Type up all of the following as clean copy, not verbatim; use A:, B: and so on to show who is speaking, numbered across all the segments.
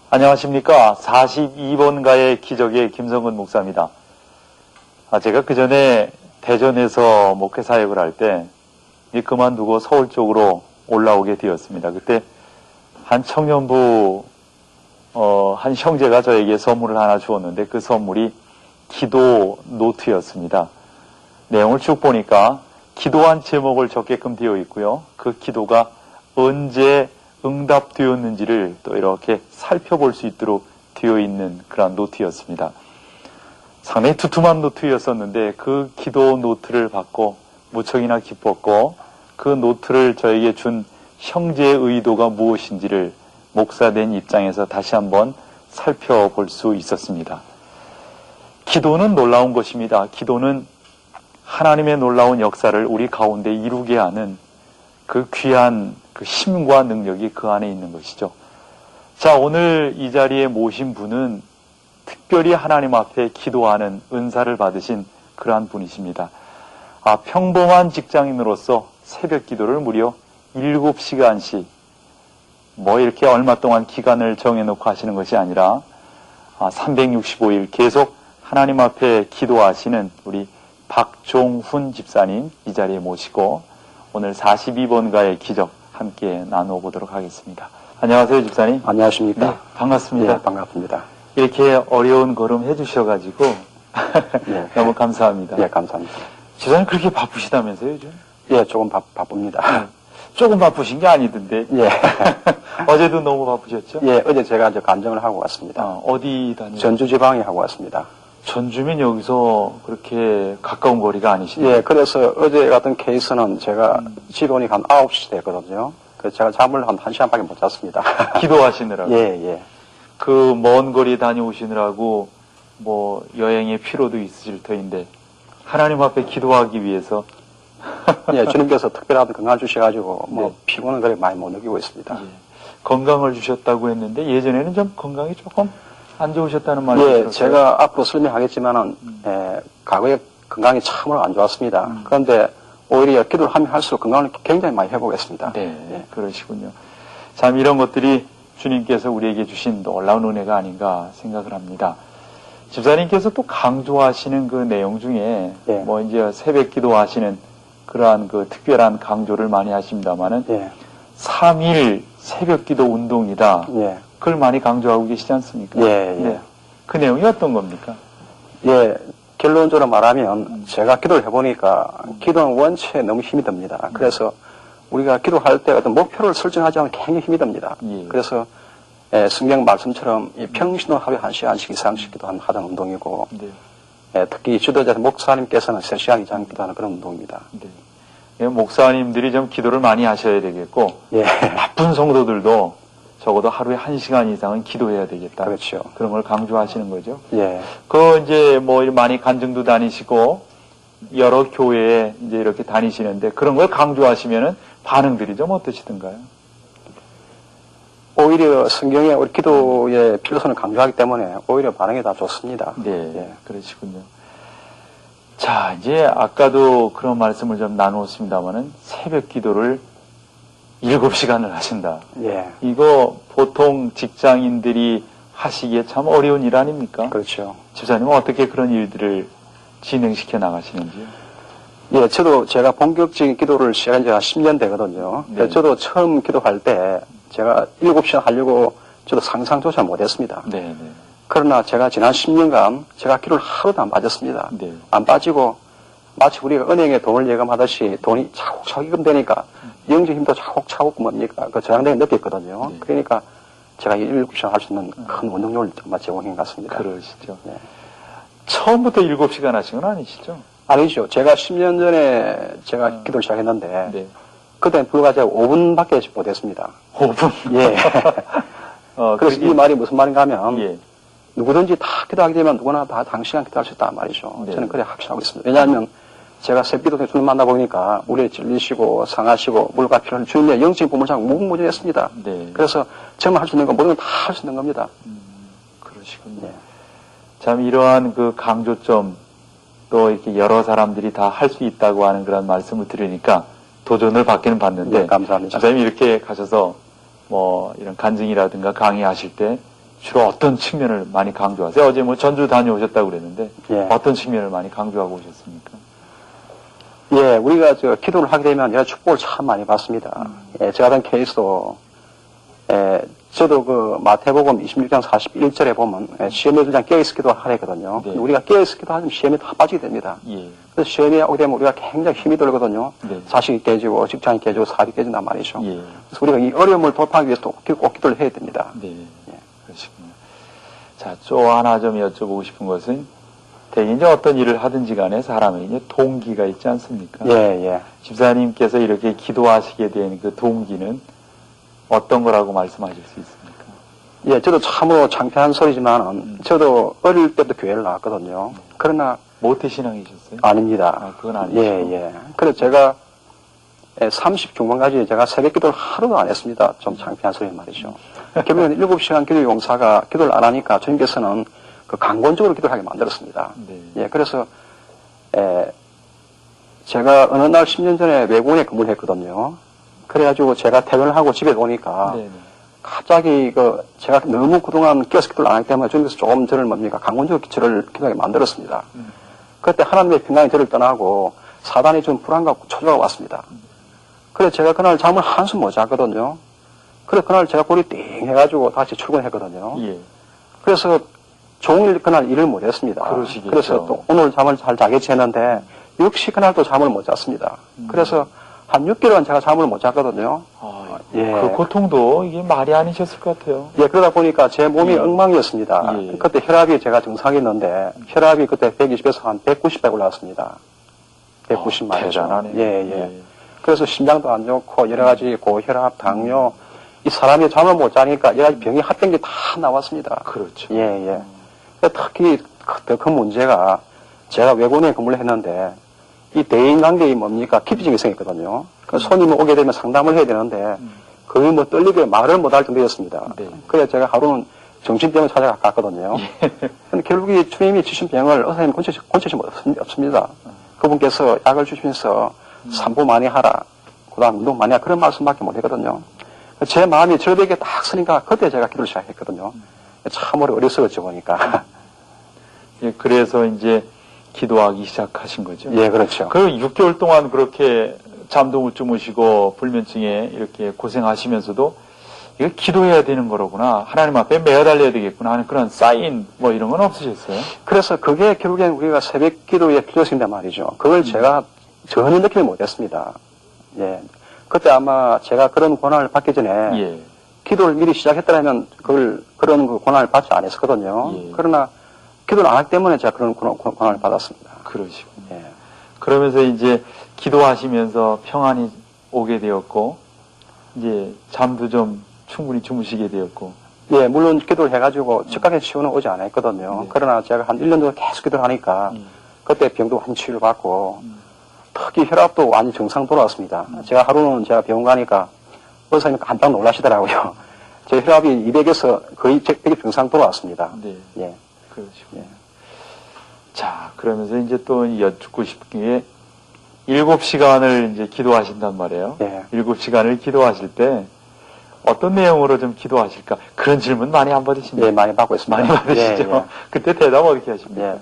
A: 안녕하십니까. 42번가의 기적의 김성근 목사입니다. 제가 그 전에 대전에서 목회 사역을 할 때 그만두고 서울 쪽으로 올라오게 되었습니다. 그때 한 청년부 한 형제가 저에게 선물을 하나 주었는데 그 선물이 기도 노트였습니다. 내용을 쭉 보니까 기도한 제목을 적게끔 되어 있고요. 그 기도가 언제 응답되었는지를 또 이렇게 살펴볼 수 있도록 되어 있는 그런 노트였습니다. 상당히 두툼한 노트였었는데 그 기도 노트를 받고 무척이나 기뻤고 그 노트를 저에게 준 형제의 의도가 무엇인지를 목사된 입장에서 다시 한번 살펴볼 수 있었습니다. 기도는 놀라운 것입니다. 기도는 하나님의 놀라운 역사를 우리 가운데 이루게 하는 그 귀한 그 힘과 능력이 그 안에 있는 것이죠. 자, 오늘 이 자리에 모신 분은 특별히 하나님 앞에 기도하는 은사를 받으신 그러한 분이십니다. 평범한 직장인으로서 새벽 기도를 무려 7시간씩 이렇게 얼마 동안 기간을 정해놓고 하시는 것이 아니라 365일 계속 하나님 앞에 기도하시는 우리 박종훈 집사님 이 자리에 모시고 오늘 42번가의 기적 함께 나눠보도록 하겠습니다. 안녕하세요, 집사님.
B: 안녕하십니까.
A: 네, 반갑습니다.
B: 네, 반갑습니다.
A: 이렇게 어려운 걸음 해주셔가지고
B: 네.
A: 너무 감사합니다.
B: 예, 감사합니다.
A: 집사님 그렇게 바쁘시다면서요, 요즘?
B: 예, 조금 바쁩니다.
A: 조금 바쁘신 게 아니던데.
B: 예.
A: 어제도 너무 바쁘셨죠?
B: 예, 어제 제가 간증을 하고 왔습니다.
A: 어디 다녀요?
B: 전주 지방에 하고 왔습니다.
A: 전주면 여기서 그렇게 가까운 거리가 아니시네요.
B: 예, 그래서 어제 같은 케이스는 제가 집에 오니까 한 9시 됐거든요. 그래서 제가 잠을 한 1시간밖에 못 잤습니다.
A: 기도하시느라고.
B: 예, 예.
A: 그 먼 거리 다녀오시느라고 여행의 피로도 있으실 터인데 하나님 앞에 기도하기 위해서
B: 예, 주님께서 특별한 건강을 주셔가지고
A: 네.
B: 피곤은 그래 많이 못 느끼고 있습니다.
A: 예, 건강을 주셨다고 했는데 예전에는 좀 건강이 조금 안 좋으셨다는 말을
B: 예,
A: 들었어요.
B: 제가 앞으로 설명하겠지만은 과거에 건강이 참으로 안 좋았습니다. 그런데 오히려 기도를 하면 할수록 건강을 굉장히 많이 회복했습니다.
A: 네,
B: 예.
A: 그러시군요. 참 이런 것들이 주님께서 우리에게 주신 놀라운 은혜가 아닌가 생각을 합니다. 집사님께서 또 강조하시는 그 내용 중에
B: 예.
A: 이제 새벽 기도하시는 그러한 그 특별한 강조를 많이 하십니다만은
B: 예.
A: 3일 새벽 기도 운동이다.
B: 예.
A: 그걸 많이 강조하고 계시지 않습니까?
B: 예, 예.
A: 네. 그 내용이 어떤 겁니까?
B: 예, 결론적으로 말하면 제가 기도를 해보니까 기도는 원체 너무 힘이 듭니다. 그래서 우리가 기도할 때 어떤 목표를 설정하지 않으면 굉장히 힘이 듭니다.
A: 예.
B: 그래서 성경 말씀처럼 이 평신도 하루에 1시간씩 이상씩 기도하는 운동이고
A: 네.
B: 특히 지도자 목사님께서는 3시간 이상 기도하는 그런 운동입니다.
A: 네. 예, 목사님들이 좀 기도를 많이 하셔야 되겠고
B: 예.
A: 바쁜 성도들도 적어도 하루에 1시간 이상은 기도해야 되겠다.
B: 그렇죠.
A: 그런 걸 강조하시는 거죠.
B: 예.
A: 이제 많이 간증도 다니시고 여러 교회에 이제 이렇게 다니시는데 그런 걸 강조하시면은 반응들이 좀 어떠시던가요?
B: 오히려 성경에 우리 기도의 필요성을 강조하기 때문에 오히려 반응이 다 좋습니다.
A: 네,
B: 예.
A: 그러시군요. 자, 이제 아까도 그런 말씀을 좀 나누었습니다만은 새벽 기도를 7시간을 하신다.
B: 예.
A: 이거 보통 직장인들이 하시기에 참 어려운 일 아닙니까?
B: 그렇죠.
A: 집사님은 어떻게 그런 일들을 진행시켜 나가시는지요?
B: 예, 저도 제가 본격적인 기도를 시작한 지가 10년 되거든요.
A: 네.
B: 저도 처음 기도할 때 제가 7시간 하려고 저도 상상조차 못했습니다.
A: 네, 네.
B: 그러나 제가 지난 10년간 제가 기도를 하루도 안 빠졌습니다.
A: 네.
B: 안 빠지고 마치 우리가 은행에 돈을 예금하듯이 돈이 차곡차곡 예금되니까 영적 힘도 차곡차곡 그 저장되게 느꼈거든요.
A: 네.
B: 그러니까 제가 7시간 할 수 있는 큰 운동력을 정말 제공한 것 같습니다.
A: 그러시죠.
B: 네.
A: 처음부터 7시간 하신 건 아니시죠?
B: 아니죠. 제가 10년 전에 제가 기도를 시작했는데
A: 네.
B: 그때는 불과 제가 5분밖에 못했습니다.
A: 5분?
B: 예. 그래서 이 말이 무슨 말인가 하면
A: 예.
B: 누구든지 다 기도하게 되면 누구나 다 당시간 기도할 수 있단 말이죠.
A: 네.
B: 저는 그래 확신하고 있습니다. 왜냐하면 제가 새벽기도 때 주님 만나보니까 우리를 질리시고 상하시고 물과 피를 주님의 영적인 보물을 잡고 무궁무진했습니다.
A: 네.
B: 그래서 정말 할 수 있는 건 모든 걸 다 할 수 있는 겁니다.
A: 그러시군요.
B: 네.
A: 참 이러한 그 강조점 또 이렇게 여러 사람들이 다 할 수 있다고 하는 그런 말씀을 들으니까 도전을 받기는 받는데
B: 네, 감사합니다.
A: 집사님이 이렇게 가셔서 뭐 이런 간증이라든가 강의하실 때 주로 어떤 측면을 많이 강조하세요? 어제 뭐 전주 다녀오셨다고 그랬는데
B: 예.
A: 어떤 측면을 많이 강조하고 오셨습니까?
B: 예, 우리가 기도를 하게 되면 내가 축복을 참 많이 받습니다. 예, 저 같은 케이스도, 저도 그 마태복음 26장 41절에 보면, 시험에 들지 않게 깨어있을 기도 하래거든요.
A: 네.
B: 우리가 깨어있을 기도 하면 시험에 다 빠지게 됩니다.
A: 예.
B: 그래서 시험에 오게 되면 우리가 굉장히 힘이 들거든요.
A: 네.
B: 자식이 깨지고, 직장이 깨지고, 사업이 깨진단 말이죠.
A: 예.
B: 그래서 우리가 이 어려움을 돌파하기 위해서 꼭 기도를 해야 됩니다.
A: 네. 그러시군요. 자, 또 하나 좀 여쭤보고 싶은 것은 대개 이제 어떤 일을 하든지 간에 사람의 이제 동기가 있지 않습니까?
B: 예, 예.
A: 집사님께서 이렇게 기도하시게 된 그 동기는 어떤 거라고 말씀하실 수 있습니까?
B: 예, 저도 참으로 창피한 소리지만, 저도 어릴 때부터 교회를 나왔거든요. 그러나,
A: 모태신앙이셨어요?
B: 아닙니다.
A: 아, 그건 아니죠.
B: 예, 예. 그래서 제가 30 중반까지 제가 새벽 기도를 하루도 안 했습니다. 좀 창피한 소리 말이죠. 결국엔 7시간 기도 용사가 기도를 안 하니까 주님께서는 그 강권적으로 기도를 하게 만들었습니다.
A: 네.
B: 예, 그래서, 제가 어느 날 10년 전에 외국에 근무를 했거든요. 그래가지고 제가 퇴근을 하고 집에 오니까
A: 네네.
B: 갑자기 제가 너무 그동안 깨어서 기도를 안 하기 때문에 주님께서 조금 저를 강권적으로 저를 기도하게 만들었습니다. 그때 하나님의 평강이 저를 떠나고 사단이 좀 불안과 초조가 왔습니다. 그래서 제가 그날 잠을 한숨 못 잤거든요. 그래서 그날 제가 볼이 띵 해가지고 다시 출근했거든요.
A: 예.
B: 그래서 종일 그날 일을 못 했습니다.
A: 그러시겠죠.
B: 그래서 또 오늘 잠을 잘 자겠지 했는데 역시 그날 또 잠을 못 잤습니다. 그래서 한 6개월은 제가 잠을 못 잤거든요.
A: 아,
B: 예.
A: 그 고통도 이게 말이 아니셨을 것 같아요.
B: 예, 그러다 보니까 제 몸이 엉망이었습니다.
A: 예.
B: 그때 혈압이 제가 정상이었는데 혈압이 그때 120에서 한 190에 올라왔습니다. 190 말이죠.
A: 대단하네요.
B: 예, 예. 그래서 심장도 안 좋고 여러 가지 고혈압, 당뇨, 이 사람이 잠을 못 자니까 여러 가지 병이 합병이 다 나왔습니다.
A: 그렇죠.
B: 예, 예. 특히 더 큰 문제가 제가 외국에 근무를 했는데 이 대인관계가 뭡니까? 기피증이 생겼거든요. 그 손님이 오게 되면 상담을 해야 되는데 거의 뭐 떨리게 말을 못할 정도였습니다.
A: 네.
B: 그래서 제가 하루는 정신병을 찾아갔거든요. 근데 결국 이 주님이 주신 병을 의사님 고치시 없습니다. 그분께서 약을 주시면서 산보 많이 하라, 그다음 운동 많이 하라 그런 말씀밖에 못했거든요. 제 마음이 절벽에 딱 서니까 그때 제가 기도를 시작했거든요. 참으로 어려서였죠 보니까.
A: 예, 그래서 이제 기도하기 시작하신 거죠.
B: 예, 그렇죠.
A: 그 6개월 동안 그렇게 잠도 못 주무시고 불면증에 이렇게 고생하시면서도 이거 기도해야 되는 거로구나. 하나님 앞에 매어달려야 되겠구나 하는 그런 사인 뭐 이런 건 없으셨어요?
B: 그래서 그게 결국엔 우리가 새벽 기도의 필요성이란 말이죠. 그걸 제가 전혀 느끼지 못했습니다. 예. 그때 아마 제가 그런 고난을 받기 전에
A: 예.
B: 기도를 미리 시작했더라면 그런 그 고난을 받지 않았었거든요.
A: 예.
B: 그러나 기도를 안 하기 때문에 제가 그런 고난을 받았습니다.
A: 그러시군요.
B: 예.
A: 그러면서 이제 기도하시면서 평안이 오게 되었고, 이제 잠도 좀 충분히 주무시게 되었고.
B: 예, 물론 기도를 해가지고 즉각에 치유는 오지 않았거든요.
A: 네.
B: 그러나 제가 한 1년 정도 계속 기도를 하니까 그때 병도 완전 치유를 받고 특히 혈압도 완전 정상 돌아왔습니다. 제가 하루는 제가 병원 가니까 의사님이 깜짝 놀라시더라고요. 제 혈압이 200에서 거의 100이 정상 돌아왔습니다.
A: 네.
B: 예.
A: 그러시군요. 자, 그러면서 이제 또 여쭙고 싶은 게 7시간을 이제 기도하신단 말이에요.
B: 예.
A: 7시간을 기도하실 때 어떤 내용으로 좀 기도하실까? 그런 질문 많이 안 받으십니까?
B: 예, 많이 받고 있습니다.
A: 많이 받으시죠?
B: 예, 예.
A: 그때 대답 어떻게 하십니까?
B: 예.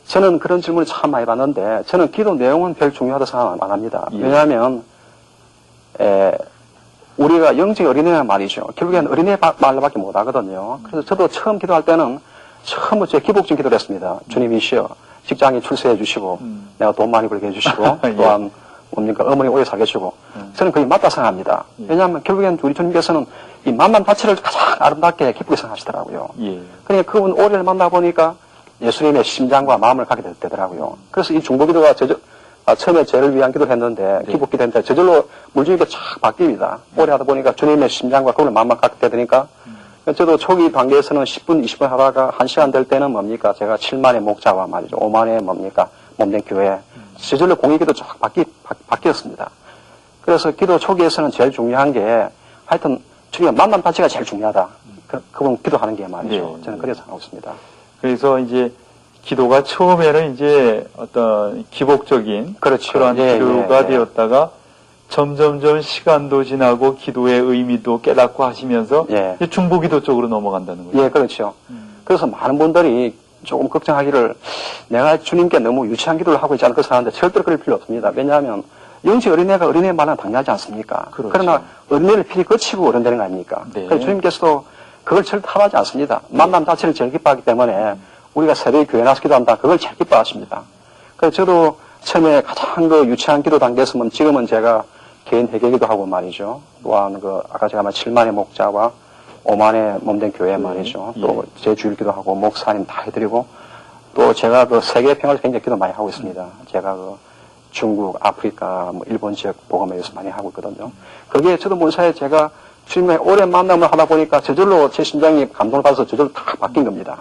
B: 저는 그런 질문을 참 많이 받는데, 저는 기도 내용은 별 중요하다고 생각 안 합니다.
A: 예.
B: 왜냐하면, 우리가 영적 어린애란 말이죠. 결국엔 어린애 말로밖에 못 하거든요. 그래서 저도 처음 기도할 때는, 처음으로 제 기복적 기도를 했습니다. 주님이시여, 직장에 출세해 주시고, 내가 돈 많이 벌게 해주시고,
A: 예.
B: 또한, 뭡니까, 어머니 오래 살게 해주고, 저는 그게 맞다 생각합니다.
A: 예.
B: 왜냐하면 결국엔 우리 주님께서는 이 만남 자체를 가장 아름답게 기쁘게 생각하시더라고요.
A: 예.
B: 그러니까 그분 오래를 만나보니까 예수님의 심장과 마음을 갖게 되더라고요. 그래서 이 중보기도가 처음에 죄를 위한 기도를 했는데,
A: 네.
B: 기복기도 했는데, 저절로 물주니까 착 바뀝니다. 오래 하다 보니까 주님의 심장과 그분의 마음을 갖게 되니까, 저도 초기 단계에서는 10분, 20분 하다가 1시간 될 때는 뭡니까? 제가 7만의 목자와 말이죠. 5만의 뭡니까? 몸된 교회. 저절로 공익기도 쫙 바뀌었습니다. 그래서 기도 초기에서는 제일 중요한 게, 하여튼, 주님의 만남 자체가 제일 중요하다. 그분 기도하는 게 말이죠.
A: 네.
B: 저는 그래서 생각하고 있습니다.
A: 그래서 이제 기도가 처음에는 이제 어떤 기복적인
B: 그렇죠.
A: 그러한
B: 예,
A: 기도가
B: 예, 예.
A: 되었다가 점점점 시간도 지나고 기도의 의미도 깨닫고 하시면서
B: 예.
A: 이제 중보기도 쪽으로 넘어간다는 거죠.
B: 예, 그렇죠. 그래서 많은 분들이 조금 걱정하기를 내가 주님께 너무 유치한 기도를 하고 있지 않을까 생각하는데 절대로 그럴 필요 없습니다. 왜냐하면 영적 어린애가 어린애 말은 당연하지 않습니까?
A: 그렇죠.
B: 그러나 어린애를 필히 거치고 어른되는 거 아닙니까?
A: 네.
B: 그래서 주님께서도 그걸 절대 탐하지 않습니다. 만남 자체를 제일 기뻐하기 때문에 우리가 새벽에 교회 나서 기도한다. 그걸 제일 기뻐하십니다. 그래서 저도 처음에 가장 그 유치한 기도 단계였으면 지금은 제가 개인 회개기도 하고 말이죠. 또한 그 아까 제가 말 7만의 목자와 5만의 몸된 교회 말이죠.
A: 예.
B: 또 제 주일기도 하고 목사님 다 해드리고 또 제가 그 세계 평화를 굉장히 기도 많이 하고 있습니다. 제가 그 중국, 아프리카, 뭐 일본 지역 복음에 의해서 많이 하고 있거든요. 거기에 저도 본사에 제가 주님과의 오랜 만남을 하다 보니까 저절로 제 심장이 감동을 받아서 저절로 다 바뀐 겁니다.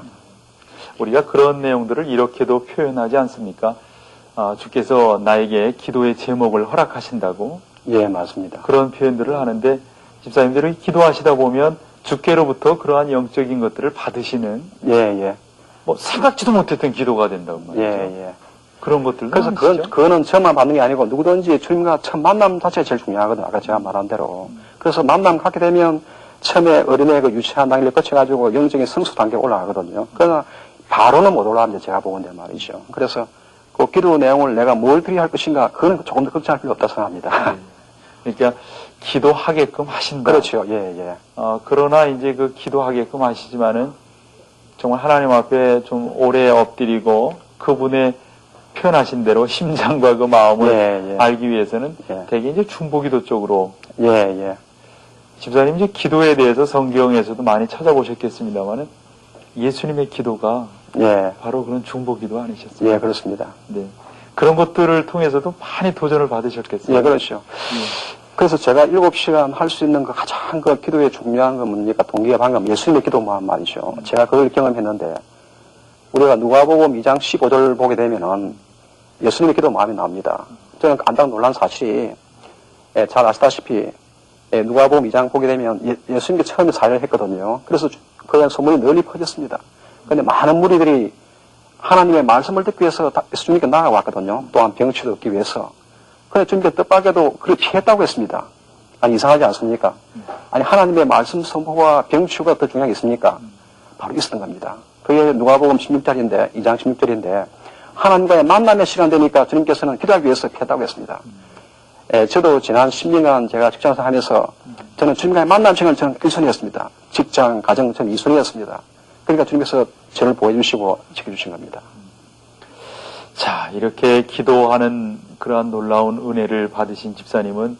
A: 우리가 그런 내용들을 이렇게도 표현하지 않습니까? 주께서 나에게 기도의 제목을 허락하신다고
B: 예, 맞습니다.
A: 그런 표현들을 하는데 집사님들이 기도하시다 보면 주께로부터 그러한 영적인 것들을 받으시는
B: 예, 예.
A: 뭐 생각지도 못했던 기도가 된다고 말이죠.
B: 예, 예.
A: 그런 것들도
B: 그래서 그거는 저만 받는 게 아니고 누구든지 주님과 첫 만남 자체가 제일 중요하거든요. 아까 제가 말한 대로. 그래서 만남 갖게 되면 처음에 어린애 그 유치한 단계를 거쳐가지고 영적인 성수 단계에 올라가거든요. 그러나 바로는 못 올라갑니다. 제가 보건대 말이죠. 그래서 그 기도 내용을 내가 뭘 드려야 할 것인가, 그거는 조금 더 걱정할 필요 없다고 생각합니다.
A: 그러니까 기도하게끔 하신다.
B: 그렇죠. 예, 예.
A: 그러나 이제 그 기도하게끔 하시지만은 정말 하나님 앞에 좀 오래 엎드리고 그분의 표현하신 대로 심장과 그 마음을
B: 예, 예.
A: 알기 위해서는
B: 예.
A: 대개 이제 중보기도 쪽으로
B: 예, 예.
A: 집사님 이제 기도에 대해서 성경에서도 많이 찾아보셨겠습니다만은 예수님의 기도가
B: 예.
A: 바로 그런 중보기도 아니셨어요?
B: 예, 그렇습니다.
A: 네. 그런 것들을 통해서도 많이 도전을 받으셨겠어요?
B: 예, 그렇죠. 그래서 제가 7시간 할 수 있는 그 가장 그 기도의 중요한 건 뭡니까? 동기가 방금 예수님의 기도만 말이죠. 제가 그걸 경험했는데, 우리가 누가복음 2장 15절 보게 되면은 예수님의 기도 마음이 나옵니다. 저는 깜짝 놀란 사실이, 잘 아시다시피, 누가복음 2장 보게 되면 예수님께 처음에 사역을 했거든요. 그래서 그런 소문이 널리 퍼졌습니다. 그런데 많은 무리들이 하나님의 말씀을 듣기 위해서 예수님께 나아왔거든요. 또한 병치도 얻기 위해서. 그런데 주님께 뜻밖에도 그를 피했다고 했습니다. 아니, 이상하지 않습니까? 아니, 하나님의 말씀 선포와 병치가 더 중요하겠습니까? 바로 있었던 겁니다. 그게 누가복음 16절인데, 2장 16절인데, 하나님과의 만남의 시간 되니까 주님께서는 기도하기 위해서 피했다고 했습니다. 저도 지난 10년간 제가 직장생활 하면서 저는 주님과의 만남 시간을 저는 1순위였습니다. 직장, 가정 저는 2순위였습니다. 그러니까 주님께서 저를 보여주시고 지켜주신 겁니다.
A: 자, 이렇게 기도하는 그러한 놀라운 은혜를 받으신 집사님은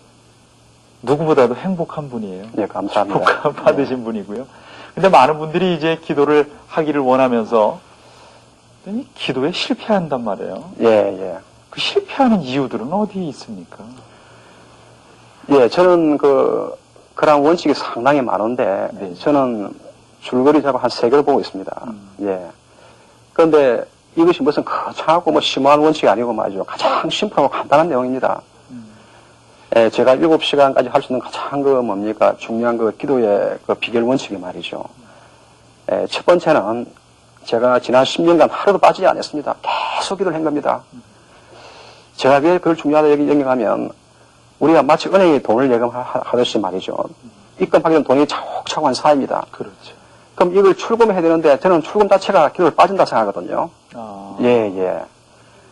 A: 누구보다도 행복한 분이에요.
B: 네, 감사합니다.
A: 축복 받으신 분이고요. 근데 많은 분들이 이제 기도를 하기를 원하면서 기도에 실패한단 말이에요.
B: 예, 예.
A: 그 실패하는 이유들은 어디에 있습니까?
B: 예, 저는 그런 원칙이 상당히 많은데,
A: 네.
B: 저는 줄거리 잡아 한 3개를 보고 있습니다. 예. 그런데 이것이 무슨 거창하고 뭐 심오한 원칙이 아니고 말이죠. 가장 심플하고 간단한 내용입니다. 예, 제가 7시간까지 할 수 있는 가장 뭡니까? 중요한 기도의 비결 원칙이 말이죠. 예, 첫 번째는 제가 지난 10년간 하루도 빠지지 않았습니다. 계속 기도를 한 겁니다. 제가 왜 그걸 중요하다 얘기하면, 우리가 마치 은행에 돈을 예금하듯이 말이죠. 입금하기 전 돈이 차곡차곡 한 사입니다.
A: 그렇죠.
B: 그럼 이걸 출금해야 되는데, 저는 출금 자체가 기도를 빠진다 생각하거든요. 예, 예.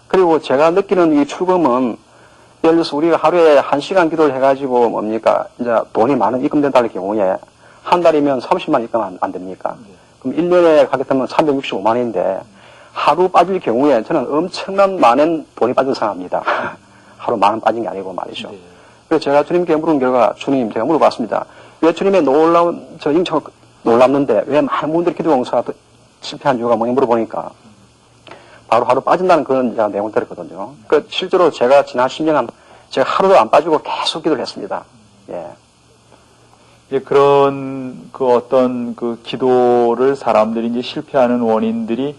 B: 그리고 제가 느끼는 이 출금은, 예를 들어서 우리가 하루에 1시간 기도를 해가지고 뭡니까? 이제 돈이 많은 입금된다는 경우에, 한 달이면 30만 입금 안 됩니까? 그럼 1년에 가게 되면 365만인데, 하루 빠질 경우에 저는 엄청난 많은 돈이 빠진 생각합니다. 하루 만원 빠진 게 아니고 말이죠.
A: 네.
B: 그래서 제가 주님께 물은 결과, 주님, 제가 물어봤습니다. 왜 주님의 놀라운, 인처가 놀랍는데, 왜 많은 분들이 기도 용사가 실패한 이유가 뭐냐 물어보니까, 바로 하루 빠진다는 그런 내용을 들었거든요. 실제로 제가 지난 10년간 제가 하루도 안 빠지고 계속 기도를 했습니다. 예.
A: 이제 그런 어떤 기도를 사람들이 이제 실패하는 원인들이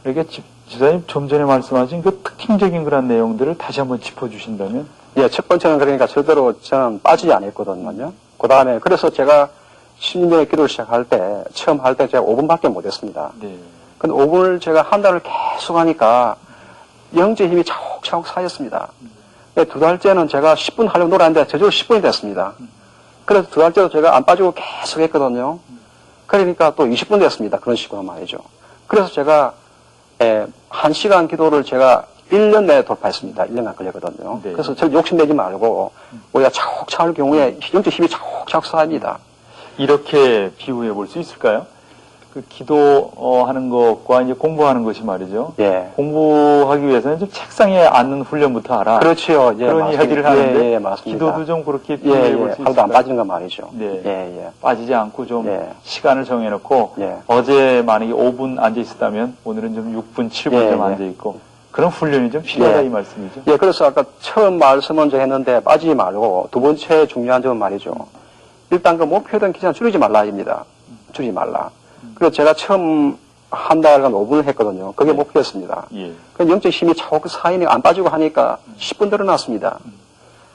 A: 이렇게 집사님 좀 전에 말씀하신 그 특징적인 그런 내용들을 다시 한번 짚어주신다면?
B: 예, 첫 번째는 그러니까 절대로 저는 빠지지 않았거든요. 그 다음에, 그래서 제가 10년의 기도를 시작할 때, 처음 할 때 제가 5분밖에 못 했습니다.
A: 네.
B: 근데 5분을 제가 한 달을 계속 하니까 영적 힘이 차곡차곡 쌓였습니다. 2달째는 제가 10분 하려고 놀았는데 저절로 10분이 됐습니다. 그래서 2달째도 제가 안 빠지고 계속 했거든요. 그러니까 또 20분 됐습니다. 그런 식으로 말이죠. 그래서 제가 1시간 기도를 제가 1년 내에 돌파했습니다. 1년간 걸렸거든요.
A: 네.
B: 그래서 절 욕심내지 말고 우리가 차곡차곡 할 경우에 영적 힘이 차곡차곡 쌓입니다.
A: 이렇게 비유해 볼 수 있을까요? 그 기도하는 것과 이제 공부하는 것이 말이죠.
B: 예.
A: 공부하기 위해서는 좀 책상에 앉는 훈련부터 하라.
B: 그렇죠. 예,
A: 그런
B: 맞습니다.
A: 이야기를 하는데
B: 예, 맞습니다.
A: 기도도 좀 그렇게
B: 예,
A: 비유해 볼 수
B: 하루도 안
A: 있을까요?
B: 빠지는 거 말이죠.
A: 네.
B: 예, 예.
A: 빠지지 않고 좀
B: 예.
A: 시간을 정해놓고
B: 예.
A: 어제 만약에 5분 앉아 있었다면 오늘은 좀 6분, 7분
B: 예,
A: 좀
B: 예.
A: 앉아 있고 그런 훈련이 좀 필요하다
B: 예.
A: 이 말씀이죠.
B: 예, 그래서 아까 처음 말씀 먼저 했는데 빠지지 말고 두 번째 중요한 점은 말이죠. 일단 그 목표된 기간 줄이지 말라입니다. 줄이지 말라. 그리고 제가 처음 한 달간 5분을 했거든요. 그게
A: 네.
B: 목표였습니다.
A: 예.
B: 그 영적 힘이 차곡 쌓이니 안 빠지고 하니까 10분 늘어났습니다.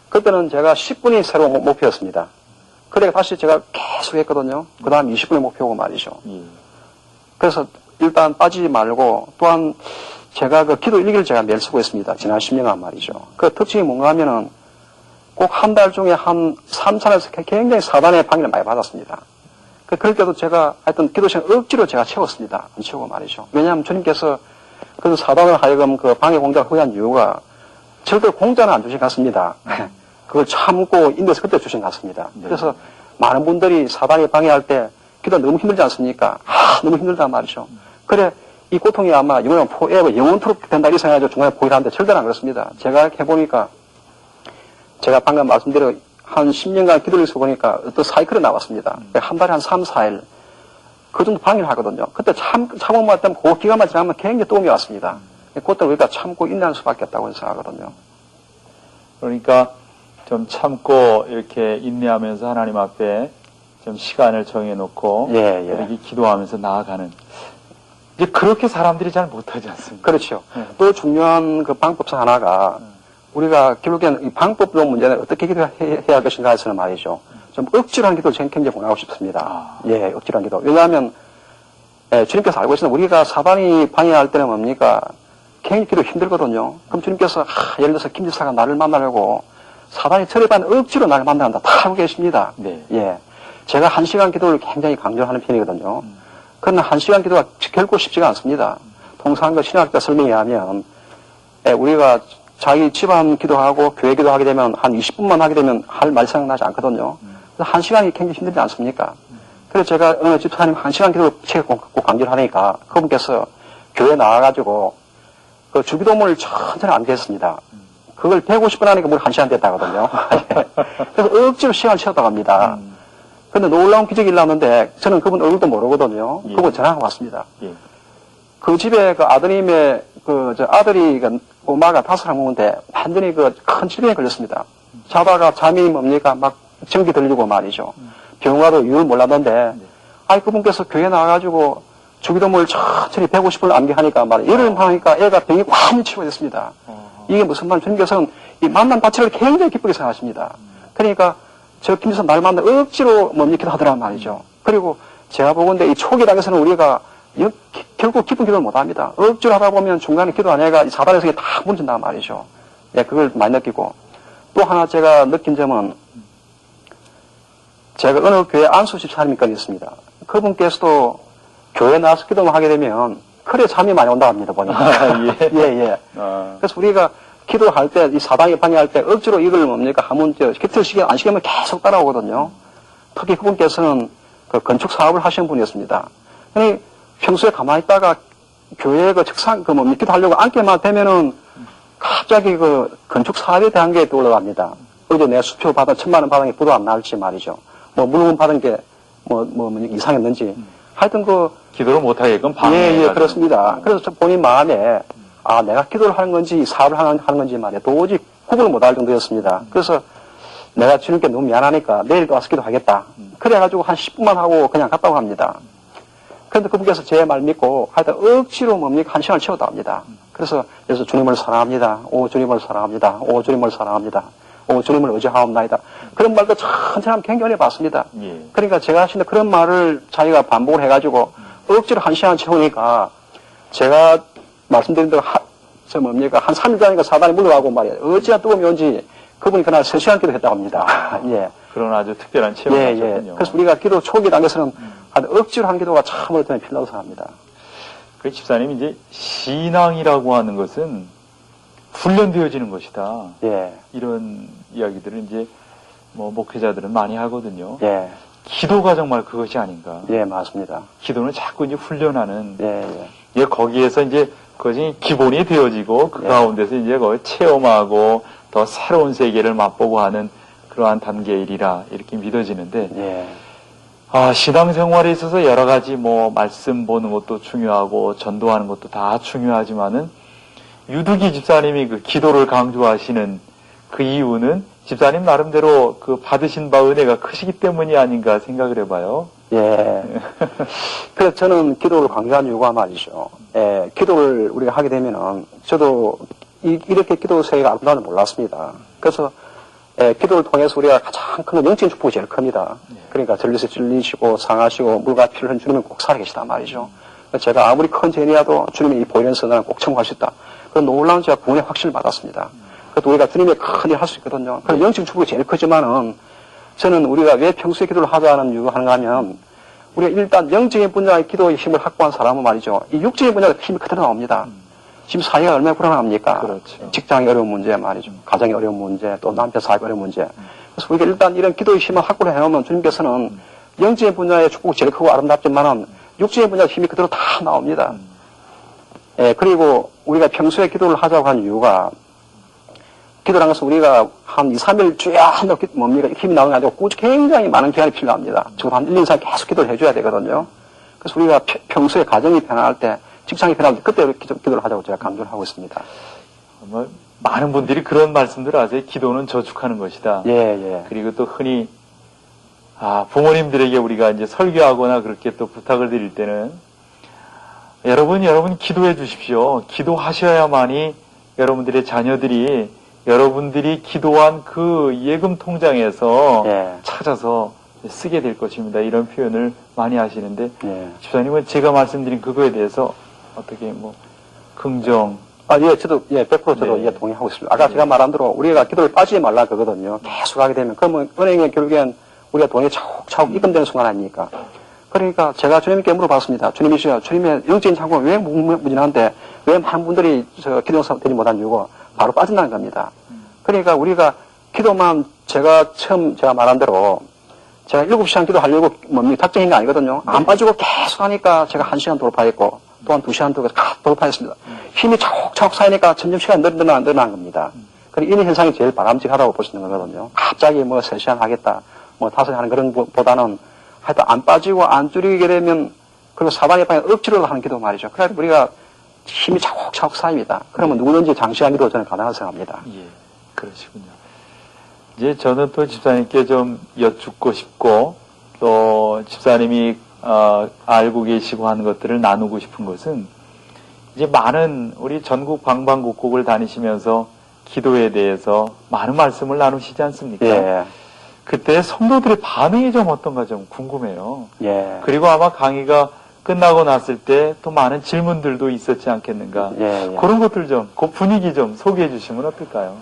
B: 그때는 제가 10분이 새로운 목표였습니다. 그래 다시 제가 계속 했거든요. 그 다음 20분의 목표고 말이죠.
A: 예.
B: 그래서 일단 빠지지 말고 또한 제가 그 기도 일기를 제가 매일 쓰고 있습니다. 지난 10년간 말이죠. 그 특징이 뭔가 하면은 꼭 한 달 중에 한 3, 4에서 굉장히 사단의 방해를 많이 받았습니다. 그럴 때도 제가 하여튼 기도 시간 억지로 제가 채웠습니다. 안 채우고 말이죠. 왜냐하면 주님께서 그 사단을 하여금 그 방해 공작을 허용한 이유가 절대 공짜는 안 주신 것 같습니다. 그걸 참고 인도에서 그때 주신 것 같습니다.
A: 네.
B: 그래서 많은 분들이 사단이 방해할 때 기도 너무 힘들지 않습니까? 너무 힘들단 말이죠. 그래, 이 고통이 아마 영원토록 된다 이 생각하고 중간에 포기를 하는데 절대로 안 그렇습니다. 제가 해보니까 제가 방금 말씀드린 한 10년간 기도를 해서 보니까 어떤 사이클이 나왔습니다. 한 달에 한 3, 4일. 그 정도 방해를 하거든요. 그때 참고만 때문에 그 기간만 지나면 굉장히 도움이 왔습니다. 그때 우리가 참고 인내할 수밖에 없다고 생각하거든요.
A: 그러니까 좀 참고 이렇게 인내하면서 하나님 앞에 좀 시간을 정해놓고
B: 예, 예.
A: 이렇게 기도하면서 나아가는 이제 그렇게 사람들이 잘 못하지 않습니까?
B: 그렇죠.
A: 네.
B: 또 중요한 그 방법중 하나가 우리가 결국에는 이 방법론 문제는 어떻게 기도해야 할 것인가 해서는 말이죠. 좀 억지로 하는 기도를 저는 굉장히 권하고 싶습니다. 예, 억지로 하는 기도. 왜냐하면 주님께서 알고 계시는 우리가 사단이 방해할 때는 뭡니까? 굉장히 기도 힘들거든요. 그럼 주님께서 예를 들어서 김 지사가 나를 만나려고 사단이 철회반 억지로 나를 만난다. 다 알고 계십니다.
A: 네.
B: 예. 제가 1시간 기도를 굉장히 강조하는 편이거든요. 그러나 1시간 기도가 결코 쉽지가 않습니다. 통상 그 신학자 설명에 하면 우리가 자기 집안 기도하고 교회 기도하게 되면 한 20분만 하게 되면 할 말 생각나지 않거든요. 그래서 1시간이 굉장히 힘들지 않습니까? 그래서 제가 어느 집사님 1시간 기도 책 꼭 강조를 하니까 그분께서 교회 나와가지고 그 주기도문을 천천히 앉겠습니다. 그걸 150분 하니까 무려 1시간 됐다거든요. 그래서 억지로 시간을 채웠다 갑니다. 근데 놀라운 기적이 일어났는데 저는 그분 얼굴도 모르거든요.
A: 예.
B: 그분 전화가 왔습니다.
A: 예.
B: 그 집에 그 아드님의 아들이 꼬마가 5살 먹는데 완전히 그 큰 질병에 걸렸습니다. 자다가 잠이 뭡니까? 막 전기 들리고 말이죠. 병원 가도 이유를 몰랐는데, 그분께서 교회 나와가지고 주기도문을 천천히 150분을 암기하니까 말이에요. 열흘 하니까 애가 병이 완전히 치료됐습니다. 이게 무슨 말, 주님께서는 이 만난 자체를 굉장히 기쁘게 생각하십니다. 그러니까 저 김에서 날 만나 억지로 뭡니까 하더란 말이죠. 그리고 제가 보건대 이 초기 단계에서는 우리가 결국 기쁜 기도를 못 합니다. 억지로 하다 보면 중간에 기도 안 해가 이 사단에서 다 무너진단 말이죠. 예, 그걸 많이 느끼고. 또 하나 제가 느낀 점은 제가 어느 교회 안수 집사님이 있습니다. 그분께서도 교회 나와서 기도만 하게 되면 그래 잠이 많이 온다 합니다, 보니까.
A: 예.
B: 예, 예. 그래서 우리가 기도할 때, 이 사단이 방해할 때 억지로 이걸 뭡니까 하면 기틀 시간 안 시키면 계속 따라오거든요. 특히 그분께서는 그 건축 사업을 하시는 분이었습니다. 아니, 평소에 가만히 있다가 교회 그 책상, 기도하려고 앉게만 되면은 갑자기 그 건축 사업에 대한 게 떠올라갑니다. 어제 내가 수표 받은 1000만 원 받은 게 부도 안 나올지 말이죠. 물건 받은 게 이상했는지. 하여튼
A: 기도를 못하게끔
B: 예, 그렇습니다. 그래서 저 본인 마음에 내가 기도를 하는 건지 사업을 하는 건지 말이야. 도저히 구분을 못할 정도였습니다. 그래서 내가 주님께 너무 미안하니까 내일 또 와서 기도하겠다. 그래가지고 한 10분만 하고 그냥 갔다고 합니다. 그런데 그분께서 제 말 믿고 하여튼 억지로 한 시간을 채웠다고 합니다. 그래서 주님을 사랑합니다. 오, 주님을 사랑합니다. 오, 주님을 사랑합니다. 오, 주님을 의지하옵나이다. 그런 말도 천천히 하면 굉장히 은혜 받습니다.
A: 예.
B: 그러니까 제가 하시는 그런 말을 자기가 반복을 해가지고 억지로 1시간 채우니까 제가 말씀드린 대로 저 뭡니까 한 3일 전인가 사단이 물러가고 말이에요. 어찌나 뜨거움이 온지 그분이 그날 3시간 기도했다고 합니다. 예.
A: 그런 아주 특별한 체험을
B: 예,
A: 하셨군요.
B: 예. 그래서 우리가 기도 초기 단계에서는 한 억지로 한 기도가 참 어떨 때는 필요하다고 생각합니다.
A: 그 집사님 이제 신앙이라고 하는 것은 훈련되어지는 것이다.
B: 예.
A: 이런 이야기들을 이제 뭐 목회자들은 많이 하거든요.
B: 예.
A: 기도가 정말 그것이 아닌가.
B: 예, 맞습니다.
A: 기도는 자꾸 이제 훈련하는.
B: 예, 예.
A: 예, 거기에서 이제 그것이 기본이 되어지고 그
B: 예.
A: 가운데서 이제 그걸 체험하고 더 새로운 세계를 맛보고 하는 그러한 단계이라 이렇게 믿어지는데,
B: 예.
A: 신앙생활에 있어서 여러 가지 뭐 말씀 보는 것도 중요하고 전도하는 것도 다 중요하지만은 유두기 집사님이 그 기도를 강조하시는 그 이유는 집사님 나름대로 그 받으신 바 은혜가 크시기 때문이 아닌가 생각을 해봐요.
B: 예. 그래서 저는 기도를 강조한 이유가 말이죠. 예, 기도를 우리가 하게 되면은, 저도 이렇게 기도 세계가 아름다운 줄 몰랐습니다. 그래서, 예, 기도를 통해서 우리가 가장 큰 건 영적인 축복이 제일 큽니다. 그러니까 전리에서 찔리시고 상하시고 물과 피를 흘린 주님은 꼭 살아계시다 말이죠. 제가 아무리 큰 죄인이라도 주님이 이 보이면서 나는 꼭 청구할 수 있다. 그런 놀라운 제가 구원의 확신을 받았습니다. 그래서 우리가 주님의 큰 일 할 수 있거든요. 그래서 영적인 축복이 제일 크지만은, 저는 우리가 왜 평소에 기도를 하자는 이유가 하는가 하면, 우리가 일단 영적인 분야의 기도의 힘을 확보한 사람은 말이죠. 이 육적인 분야의 힘이 그대로 나옵니다. 지금 사회가 얼마나 불안합니까?
A: 그렇죠.
B: 직장이 어려운 문제 말이죠. 가정이 어려운 문제, 또 남편 사업이 어려운 문제. 그래서 우리가 일단 이런 기도의 힘을 확보를 해놓으면 주님께서는 영적인 분야의 축복이 제일 크고 아름답지만은 육적인 분야의 힘이 그대로 다 나옵니다. 예, 그리고 우리가 평소에 기도를 하자고 한 이유가, 기도라는 것은 우리가 한 2, 3일 주야 한다고 뭡니까? 힘이 나오는 게 아니고 굉장히 많은 기간이 필요합니다. 적어도 한 1, 2, 3일 계속 기도를 해줘야 되거든요. 그래서 우리가 평소에 가정이 편안할 때, 직장이 편안할 때, 그때 기도를 하자고 제가 강조를 하고 있습니다.
A: 정말 많은 분들이 그런 말씀들을 하세요. 기도는 저축하는 것이다.
B: 예, 예.
A: 그리고 또 흔히, 부모님들에게 우리가 이제 설교하거나 그렇게 또 부탁을 드릴 때는, 여러분 기도해 주십시오. 기도하셔야만이 여러분들의 자녀들이 여러분들이 기도한 그 예금 통장에서
B: 예.
A: 찾아서 쓰게 될 것입니다. 이런 표현을 많이 하시는데,
B: 예.
A: 집사님은 제가 말씀드린 그거에 대해서 어떻게 뭐 긍정.
B: 예, 저도, 100% 저도
A: 네.
B: 예, 동의하고 있습니다. 아까 제가 말한 대로 우리가 기도를 빠지지 말라 그거거든요. 계속 하게 되면, 그러면 은행에 결국엔 우리가 돈이 차곡차곡 입금되는 순간 아닙니까? 그러니까 제가 주님께 물어봤습니다. 주님이시여, 주님의 영적인 창고가 왜 무진한데, 왜 많은 분들이 기도 되지 못한 이유고, 바로 빠진다는 겁니다. 그러니까 우리가 기도만 제가 말한 대로, 제가 7시간 기도하려고 작정한 게 아니거든요. 안 빠지고 계속 하니까 제가 1시간 돌파했고, 또한 2시간 돌파했습니다. 힘이 차곡차곡 쌓이니까 점점 시간이 늘어난 겁니다. 그리고 이런 현상이 제일 바람직하다고 볼 수 있는 거거든요. 갑자기 3시간 하겠다, 5시간 하는 그런 보다는 하여튼 안 빠지고 안 줄이게 되면, 그리고 사단의 방향 억지로 하는 기도 말이죠. 그래서 우리가 힘이 차곡차곡 쌓입니다. 그러면 누구든지 장시간 기도 저는 가능하다고 생각합니다.
A: 예, 그러시군요. 이제 저는 또 집사님께 좀 여쭙고 싶고, 또 집사님이 알고 계시고 하는 것들을 나누고 싶은 것은, 이제 많은 우리 전국 방방곡곡을 다니시면서 기도에 대해서 많은 말씀을 나누시지 않습니까?
B: 예.
A: 그때 성도들의 반응이 좀 어떤가 좀 궁금해요.
B: 예.
A: 그리고 아마 강의가 끝나고 났을 때 또 많은 질문들도 있었지 않겠는가.
B: 예, 예.
A: 그런 것들 좀, 그 분위기 좀 소개해 주시면 어떨까요?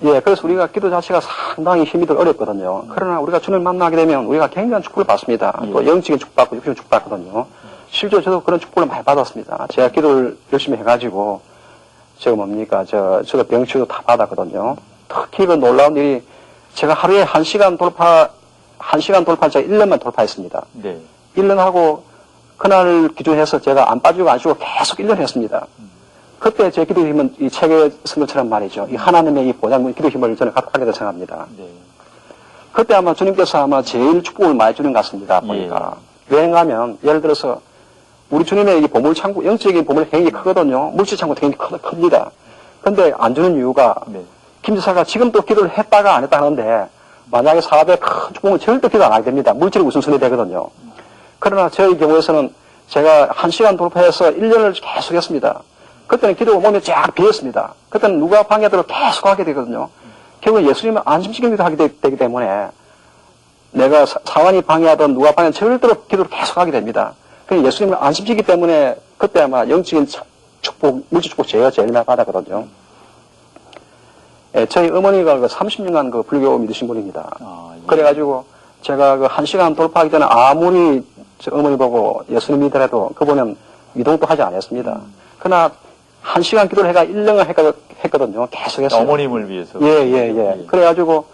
B: 예, 그래서 우리가 기도 자체가 상당히 힘이 들 어렵거든요. 그러나 우리가 주님을 만나게 되면 우리가 굉장한 축복을 받습니다.
A: 예.
B: 또 영적인 축복받고 육적인 축복받거든요. 실제로 저도 그런 축복을 많이 받았습니다. 제가 기도를 열심히 해가지고, 저도 병치도 다 받았거든요. 특히 그 놀라운 일이, 제가 하루에 1시간 돌파, 제가 1년만 돌파했습니다.
A: 네.
B: 1년 하고, 그날 기준해서 제가 안 빠지고 안 쉬고 계속 1년 했습니다. 그때 제 기도 힘은 이 책에 쓴 것처럼 말이죠. 이 하나님의 이 보장문 기도 힘을 저는 갖게 되고 생각합니다.
A: 네.
B: 그때 아마 주님께서 아마 제일 축복을 많이 주는 것 같습니다. 보니까. 왜냐하면 하면, 예를 들어서, 우리 주님의 이 보물창고, 영적인 보물 굉장히 크거든요. 물질창고 굉장히 큽니다. 근데 안 주는 이유가,
A: 네.
B: 김 지사가 지금도 기도를 했다가 안 했다 하는데, 만약에 사업에 큰 축복은 절대 기도 안 하게 됩니다. 물질이 우선순위 되거든요. 그러나 저의 경우에서는 제가 1시간 돌파해서 1년을 계속 했습니다. 그때는 기도가 몸에 쫙 비었습니다. 그때는 누가 방해하도록 계속 하게 되거든요. 결국 예수님은 안심시키는 기도 하게 되기 때문에 내가 사관이 방해하든 누가 방해하든 절대로 기도를 계속 하게 됩니다. 그래서 예수님을 안심시키기 때문에 그때 아마 영적인 축복, 물질 축복 제가 제일 많이 받았거든요. 예, 저희 어머니가 그 30년간 그 불교 믿으신 분입니다.
A: 예.
B: 그래가지고 제가 그 1시간 돌파하기 전에 아무리 저 어머니 보고 예수님 믿더라도 그분은 이동도 하지 않았습니다. 그러나 1시간 기도를 해가 1년을 했거든요. 계속 했어요.
A: 어머님을 위해서.
B: 예. 그래가지고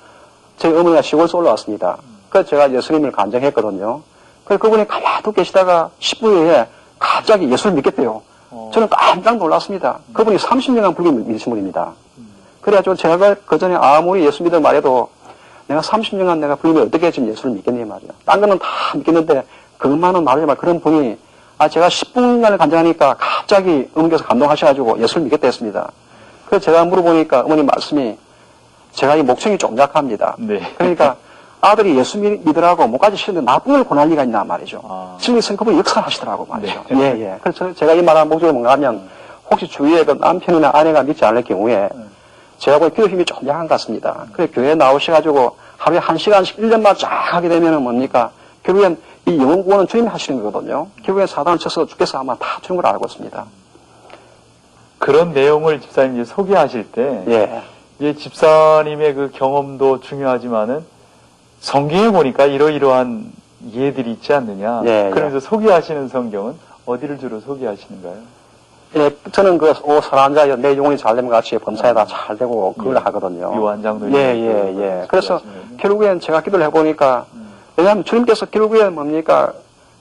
B: 저희 어머니가 시골에서 올라왔습니다. 그래서 제가 예수님을 간증했거든요. 그래서 그분이 가만히 계시다가 10분 후에 갑자기 예수를 믿겠대요. 저는 깜짝 놀랐습니다. 그분이 30년간 불교 믿으신 분입니다. 그래가지고 제가 그 전에 아무리 예수 믿을 말해도 내가 30년간 내가 불교를 어떻게 지금 예수를 믿겠니 말이야. 딴 거는 다 믿겠는데 그것만은 말하지 말. 그런 분이 제가 10분간을 간증하니까 갑자기 어머니께서 감동하셔가지고 예수를 믿겠다 했습니다. 그래서 제가 물어보니까 어머니 말씀이 제가 이 목청이 좀 약합니다.
A: 네.
B: 그러니까 아들이 예수 믿으라고 뭐까지 싫은데 나쁜 걸 권할 리가 있나 말이죠. 진리성 그분이 역사하시더라고 말이죠.
A: 네.
B: 예. 그래서 제가 이 말한 목적이 뭔가 하면 혹시 주위에 그 남편이나 아내가 믿지 않을 경우에 제가 보기엔 기도 힘이 좀 약한 것 같습니다. 그래 교회에 나오셔가지고 하루에 1시간씩 1년만 쫙 하게 되면은 뭡니까? 결국엔 이 영혼 구원은 주님이 하시는 거거든요. 결국엔 사단을 쳐서 주께서 아마 다 주는 걸 알고 있습니다.
A: 그런 내용을 집사님 이제 소개하실 때,
B: 예.
A: 이제 집사님의 그 경험도 중요하지만은 성경에 보니까 이러이러한 이해들이 있지 않느냐.
B: 예,
A: 그러면서 소개하시는 성경은 어디를 주로 소개하시는가요?
B: 예, 저는 그, 사람자여, 내 영혼이 잘되면 같이 범사에다 잘 되고, 그걸
A: 예.
B: 하거든요.
A: 요한장로.
B: 예. 그래서, 결국엔 제가 기도를 해보니까, 왜냐하면 주님께서 결국엔 뭡니까?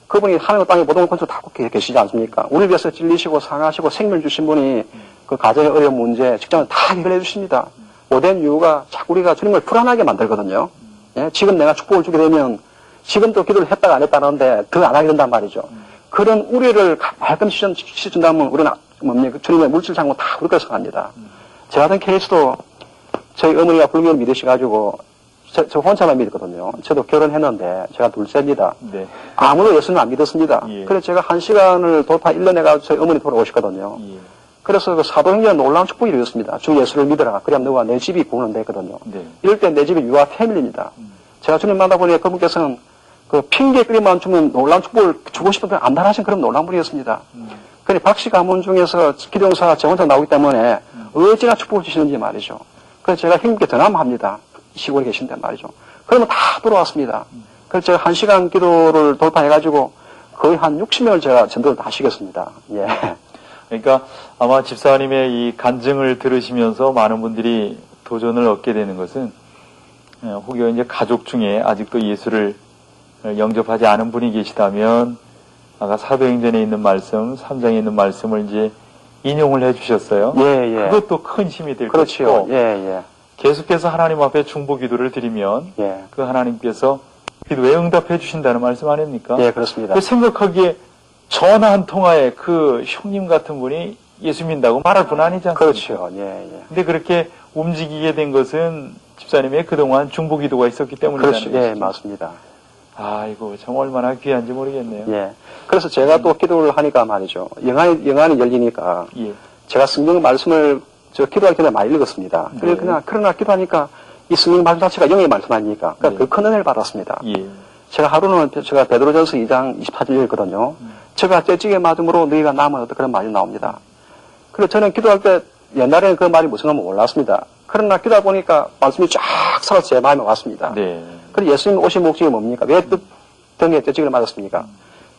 B: 그분이 하늘과 땅의 모든 권수 다 갖고 계시지 않습니까? 우리를 위해서 찔리시고, 상하시고, 생명 주신 분이 그 가정의 어려운 문제, 직장을 다 해결해 주십니다. 못된 이유가 자꾸 우리가 주님을 불안하게 만들거든요. 예? 지금 내가 축복을 주게 되면, 지금도 기도를 했다가 안 했다는데, 더 안 하게 된단 말이죠. 그런 우리를 말끔 시준다면 우리는 뭡니까? 주님의 물질 장고 다 우리 것을 합니다. 저 같은 케이스도 저희 어머니가 불교를 믿으셔가지고 저 혼자만 믿었거든요. 저도 결혼했는데 제가 둘째입니다.
A: 네.
B: 아무도 예수님 안 믿었습니다.
A: 예.
B: 그래서 제가 1시간을 돌파 1년 해가 저희 어머니 돌아오셨거든요.
A: 예.
B: 그래서 그 사도행전에 놀라운 축복이 이루어졌습니다. 주 예수를 믿어라. 그러면 너가 내 집이 구원은 됐거든요.
A: 네.
B: 이럴 때 내 집이 유아 패밀리입니다. 제가 주님 만나보니 그분께서는 그 핑계거리만 주면 놀라운 축복을 주고 싶은데 안달하신 그런 놀라운 분이었습니다. 그런데 박씨 가문 중에서 기도용사가 저 혼자 나오기 때문에 어찌나 축복을 주시는지 말이죠. 그래서 제가 형님께 전화합니다. 시골에 계신데 말이죠. 그러면 다 들어왔습니다. 그래서 제가 1시간 기도를 돌파해가지고 거의 한 60명을 제가 전도를 다 하시겠습니다. 예.
A: 그러니까 아마 집사님의 이 간증을 들으시면서 많은 분들이 도전을 얻게 되는 것은 혹여 이제 가족 중에 아직도 예수를 영접하지 않은 분이 계시다면 아까 사도행전에 있는 말씀, 3장에 있는 말씀을 이제 인용을 해주셨어요.
B: 예.
A: 그것도 큰 힘이 될
B: 그렇죠.
A: 것이고
B: 예.
A: 계속해서 하나님 앞에 중보 기도를 드리면
B: 예.
A: 그 하나님께서 기도에 응답해 주신다는 말씀 아닙니까?
B: 예, 그렇습니다.
A: 그 생각하기에 전화 한 통화에 그 형님 같은 분이 예수 믿는다고 말할 분 아니지 않습니까?
B: 그렇죠. 예.
A: 근데 그렇게 움직이게 된 것은 집사님의 그동안 중보 기도가 있었기 때문이라는
B: 그렇죠.
A: 것이죠.
B: 예, 맞습니다.
A: 아이고, 참 얼마나 귀한지 모르겠네요.
B: 예. 그래서 제가 또 기도를 하니까 말이죠. 영안이 열리니까
A: 예.
B: 제가 성경 말씀을 기도할 때마다 많이 읽었습니다.
A: 네.
B: 그러나 기도하니까 이 성경 말씀 자체가 영의 말씀 아닙니까? 그러니까
A: 네.
B: 더 큰 은혜를 받았습니다.
A: 예.
B: 제가 하루는 제가 베드로전서 2장 24절 읽거든요. 제가 째찌게 맞음으로 너희가 남은 어떤 그런 말이 나옵니다. 그래서 저는 기도할 때 옛날에는 그 말이 무슨 건지 몰랐습니다. 그러나 기도하다 보니까 말씀이 쫙 살아서 제 마음에 왔습니다.
A: 네.
B: 그래서 예수님 오신 목적이 뭡니까? 왜 등에 째찍을 맞았습니까?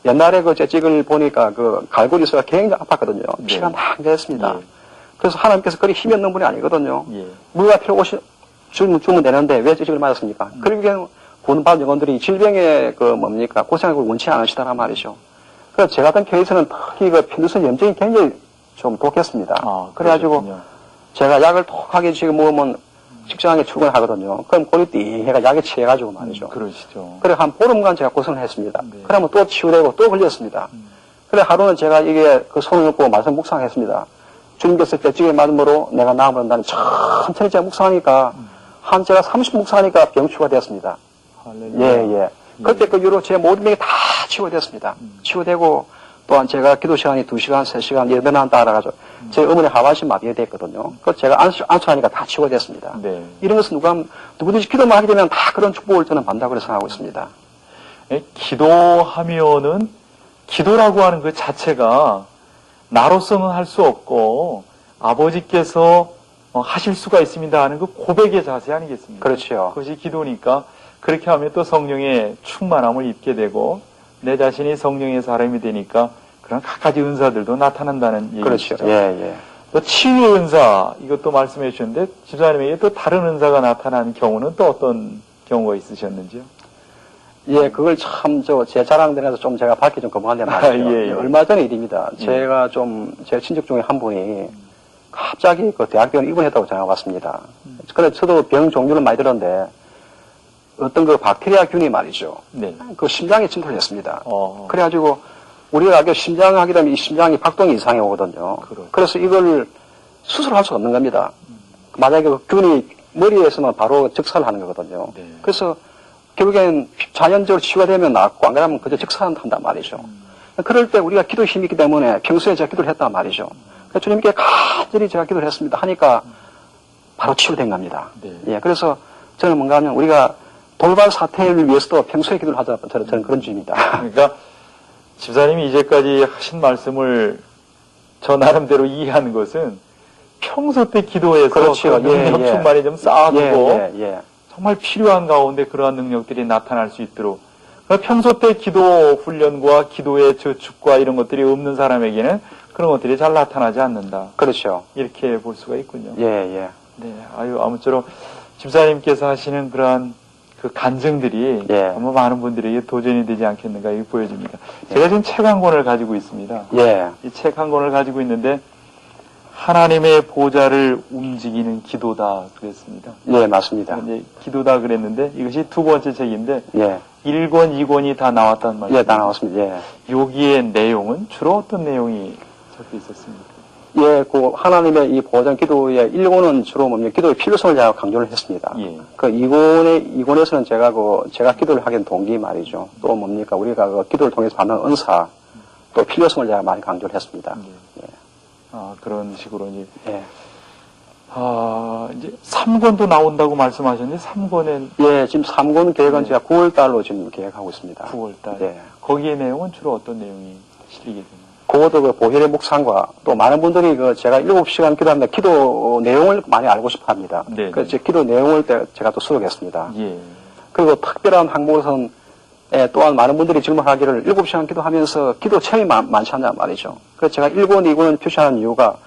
B: 옛날에 그 째찍을 보니까 그 갈고리수가 굉장히 아팠거든요.
A: 네.
B: 피가 막 내렸습니다.
A: 예.
B: 그래서 하나님께서 그리 힘이 없는 분이 아니거든요.
A: 예.
B: 물과 피로 주면 되는데 왜 째찍을 맞았습니까? 결국에는 구원받은 영혼들이 질병에 고생하고 원치 않으시다란 말이죠. 그래서 제 같은 케이스는 특히 그 편두선 염증이 굉장히 좀 독했습니다. 그래가지고
A: 그러셨군요.
B: 제가 약을 독하게 지금 먹으면 직장에 출근하거든요. 그럼 골이 띵해가 약에 취해가지고 말이죠.
A: 그러시죠.
B: 그래 한 보름간 제가 고생을 했습니다.
A: 네.
B: 그러면 또 치유되고 또 걸렸습니다. 그래 하루는 제가 이게 그 손을 놓고 말씀 묵상했습니다. 주님께서 째찌게 맞음으로 내가 나음을 한다는 천천히 제가 묵상하니까 한 제가 30 묵상하니까 병치유가 되었습니다.
A: 할렐루야.
B: 예. 그때 그 이후로 제 모든 병이 다 치유됐습니다. 치유되고 또한 제가 기도 시간이 2시간, 3시간 예배나 따라가지고 제 어머니 하반신 마비가 됐거든요. 그래서 제가 안수하니까 다 치유됐습니다.
A: 네.
B: 이런 것은 누구든지 기도만 하게 되면 다 그런 축복을 저는 받는다고 그렇게 생각하고 있습니다.
A: 기도하면은 기도라고 하는 그 자체가 나로서는 할 수 없고 아버지께서 하실 수가 있습니다 하는 그 고백의 자세 아니겠습니까?
B: 그렇죠.
A: 그것이 기도니까 그렇게 하면 또 성령의 충만함을 입게 되고 내 자신이 성령의 사람이 되니까 그런 갖가지 은사들도 나타난다는 얘기죠.
B: 그렇죠. 예.
A: 또 치유 은사 이것도 말씀해 주셨는데 집사님에게 또 다른 은사가 나타난 경우는 또 어떤 경우가 있으셨는지요?
B: 예, 그걸 참, 제 자랑대에서 좀 제가 밝히 좀 그만한데 말이에요.
A: 예.
B: 얼마 전의 일입니다. 제가 제 친척 중에 한 분이 갑자기 그 대학병원에 입원했다고 전화가 왔습니다. 그래서 저도 병 종류를 많이 들었는데, 어떤 그 박테리아균이 말이죠.
A: 네.
B: 그 심장에 침투를 했습니다.
A: 어.
B: 그래가지고, 우리가 알기로 심장 하게 되면 이 심장이 박동이 이상해 오거든요.
A: 그렇죠.
B: 그래서 이걸 수술할 수가 없는 겁니다. 만약에 그 균이 머리에서만 바로 즉사를 하는 거거든요.
A: 네.
B: 그래서 결국엔 자연적으로 치유가 되면 낫고 안 그러면 그저 즉사한단 말이죠. 그럴 때 우리가 기도 힘이 있기 때문에 평소에 제가 기도를 했단 말이죠. 그래서 주님께 간절히 제가 기도를 했습니다. 하니까 바로 치유된 겁니다.
A: 네.
B: 예, 그래서 저는 뭔가 하면 우리가 돌발 사태를 위해서도 평소에 기도를 하자. 저는 그런 주입니다.
A: 그러니까 집사님이 이제까지 하신 말씀을 저 나름대로 이해하는 것은 평소 때 기도해서
B: 그렇죠.
A: 그 능력 충만히 좀 쌓아두고
B: 예.
A: 정말 필요한 가운데 그러한 능력들이 나타날 수 있도록 그러니까 평소 때 기도 훈련과 기도의 저축과 이런 것들이 없는 사람에게는 그런 것들이 잘 나타나지 않는다.
B: 그렇죠.
A: 이렇게 볼 수가 있군요.
B: 예.
A: 네, 아무쪼록 집사님께서 하시는 그러한 그 간증들이
B: 예.
A: 아마 많은 분들에게 도전이 되지 않겠는가 이게 보여집니다. 제가 지금 책 한 권을 가지고 있습니다.
B: 예.
A: 이 책 한 권을 가지고 있는데 하나님의 보좌를 움직이는 기도다 그랬습니다.
B: 예, 맞습니다.
A: 이제 기도다 그랬는데 이것이 두 번째 책인데
B: 예.
A: 1권, 2권이 다 나왔단 말이에요.
B: 예, 다 나왔습니다. 예.
A: 여기에 내용은 주로 어떤 내용이 적혀 있었습니까?
B: 예, 그 하나님의 이 보장 기도의 1권은 주로 뭡니까? 기도의 필요성을 제가 강조를 했습니다.
A: 예.
B: 그 2권에서는 제가 기도를 하게 된 동기 말이죠. 또 뭡니까? 우리가 그 기도를 통해서 받는 은사, 또 필요성을 제가 많이 강조를 했습니다. 예.
A: 그런 식으로 이제
B: 예.
A: 이제 3권도 나온다고 말씀하셨는데 3권은
B: 예, 지금 3권 계획은
A: 네.
B: 제가 9월달로 지금 계획하고 있습니다.
A: 9월달.
B: 예.
A: 거기에 내용은 주로 어떤 내용이 실리게 되나요?
B: 그것도 그 보혈의 묵상과 또 많은 분들이 그 제가 7시간 기도하는데 기도 내용을 많이 알고 싶어 합니다.
A: 네.
B: 그래서 제 기도 내용을 제가 또 수록했습니다.
A: 예.
B: 그리고 특별한 항목에서는 또한 많은 분들이 질문하기를 7시간 기도하면서 기도 체험이 많지 않냐 말이죠. 그래서 제가 1권, 2권을 표시하는 이유가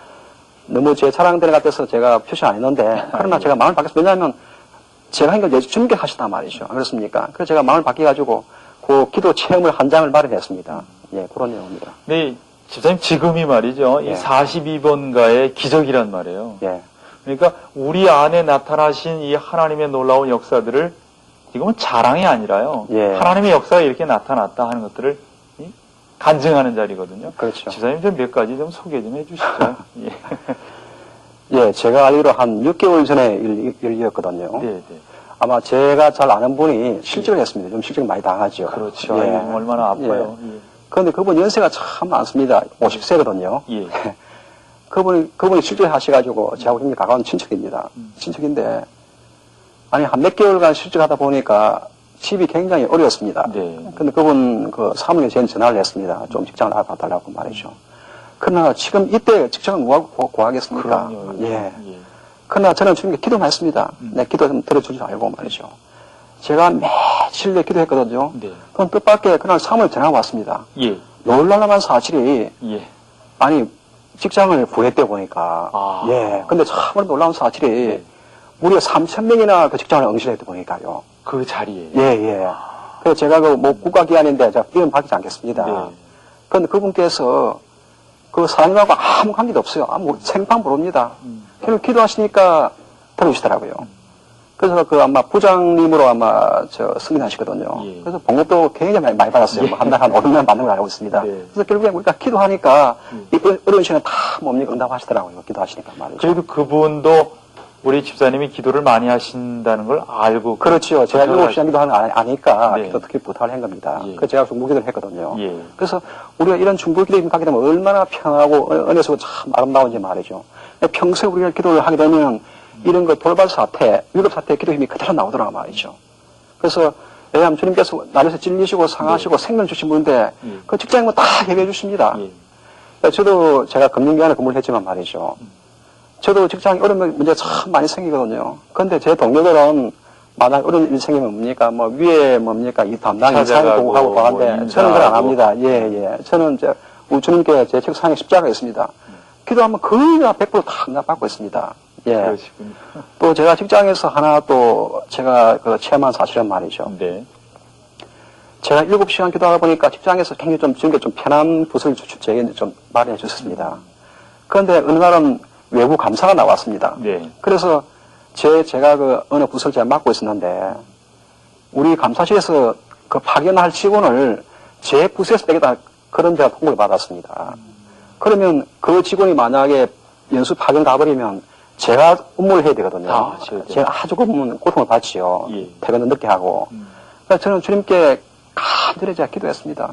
B: 너무 제 자랑대로 같아서 제가 표시 안 했는데 그러나 제가 마음을 바뀌었어요. 왜냐하면 제가 한 걸 주님께 하시단 말이죠. 그렇습니까? 그래서 제가 마음을 바뀌어가지고 그 기도 체험을 한 장을 마련했습니다. 예, 그런 내용입니다.
A: 네, 집사님 지금이 말이죠.
B: 예.
A: 이 42번가의 기적이란 말이에요.
B: 예,
A: 그러니까 우리 안에 나타나신 이 하나님의 놀라운 역사들을 지금은 자랑이 아니라요.
B: 예.
A: 하나님의 역사가 이렇게 나타났다 하는 것들을 간증하는 자리거든요.
B: 그렇죠.
A: 집사님 좀 몇 가지 좀 소개 좀 해주시죠. 예.
B: 예, 제가 알기로 한 6개월 전에 일이었거든요.
A: 네, 네.
B: 아마 제가 잘 아는 분이 실직을 했습니다. 좀 실직 많이 당하죠.
A: 그렇죠.
B: 예.
A: 아이고, 얼마나 아파요.
B: 그런데 그분 연세가 참 많습니다. 50세거든요.
A: 예. 예.
B: 그분이 실직하셔가지고 저하고 굉장히 가까운 친척입니다. 친척인데, 아니, 한 몇 개월간 실직하다 보니까 집이 굉장히 어려웠습니다.
A: 네.
B: 근데 그분 그 사모님이 저한테 전화를 했습니다. 좀 직장을 알아봐달라고 말이죠. 그러나 지금 이때 직장을 누가 구하겠습니까?
A: 그럼요.
B: 예. 그러나 저는 주님께 기도만 했습니다. 내 기도 좀 들어줄 줄 알고 말이죠. 제가 며칠 내 기도했거든요.
A: 네.
B: 그건 뜻밖의 그날 사모님 전화가 왔습니다.
A: 예.
B: 놀랄만한 사실이,
A: 예.
B: 아니, 직장을 구했대 보니까,
A: 아.
B: 예. 근데 참으로 놀라운 사실이,
A: 네.
B: 무려 3,000명이나 그 직장을 응시했대 보니까요.
A: 그 자리에.
B: 예. 그래서 제가 국가기관인데 제가 이름 밝히지 않겠습니다.
A: 네.
B: 그런데 그분께서 그 사장님하고 아무 관계도 없어요. 생판 모릅니다. 그리고 기도하시니까 들어주시더라고요. 그래서 그 아마 부장님으로 아마 승진하시거든요.
A: 예.
B: 그래서 봉급도 굉장히 많이 받았어요. 한 달 한 500만 받는 걸 알고 있습니다.
A: 네.
B: 그래서 결국에 우리가 기도하니까 이 어려운 시간에 다 뭡니까 응답하시더라고요. 기도하시니까 말이죠.
A: 그래도 그분도 우리 집사님이 기도를 많이 하신다는 걸 알고.
B: 그렇죠. 제가 7시간 기도하는 거 아니까
A: 네.
B: 기도 특히 부탁을 한 겁니다.
A: 예.
B: 그래서 제가 중보기도를 했거든요.
A: 예.
B: 그래서 우리가 이런 중보기도를 하게 되면 얼마나 편하고 은혜스고 참 아름다운지 말이죠. 평소에 우리가 기도를 하게 되면 이런 거 돌발 사태, 위급 사태 기도 힘이 그대로 나오더라 말이죠. 그래서 왜냐하면 주님께서 나에서 찔리시고 상하시고 생명 주신 분인데 그 직장인 다 해결해 주십니다.
A: 예.
B: 저도 제가 금융기관에 근무를 했지만 말이죠. 저도 직장에 어려운 문제가 참 많이 생기거든요. 그런데 제 동료들은 만약 어려운 일 생기면 뭡니까? 뭐 위에 뭡니까? 이 담당 인사에
A: 찾아가고
B: 보고하고
A: 뭐
B: 하는데 저는 그걸 안 합니다. 예, 예. 저는 우리 주님께 제 책상에 십자가 있습니다. 기도하면 거의 다 100%다 응답받고 있습니다. 예.
A: 그러시군요.
B: 또 제가 직장에서 하나 또 제가 그 체험한 사실은 말이죠.
A: 네.
B: 제가 7시간 기도하다 보니까 직장에서 굉장히 좀 지금 좀 편한 부서를 제게 좀 마련해 주셨습니다. 그런데 어느 날은 외부 감사가 나왔습니다.
A: 네.
B: 그래서 제가 그 어느 부서를 제가 맡고 있었는데 우리 감사실에서 그 파견할 직원을 제 부서에서 빼겠다 그런 제가 통보를 받았습니다. 그러면 그 직원이 만약에 연수 파견 가버리면 제가 업무를 해야 되거든요.
A: 아,
B: 제가 아주 고통을 받지요.
A: 예.
B: 퇴근도 늦게 하고. 그래서 저는 주님께 간절히 제가 기도했습니다.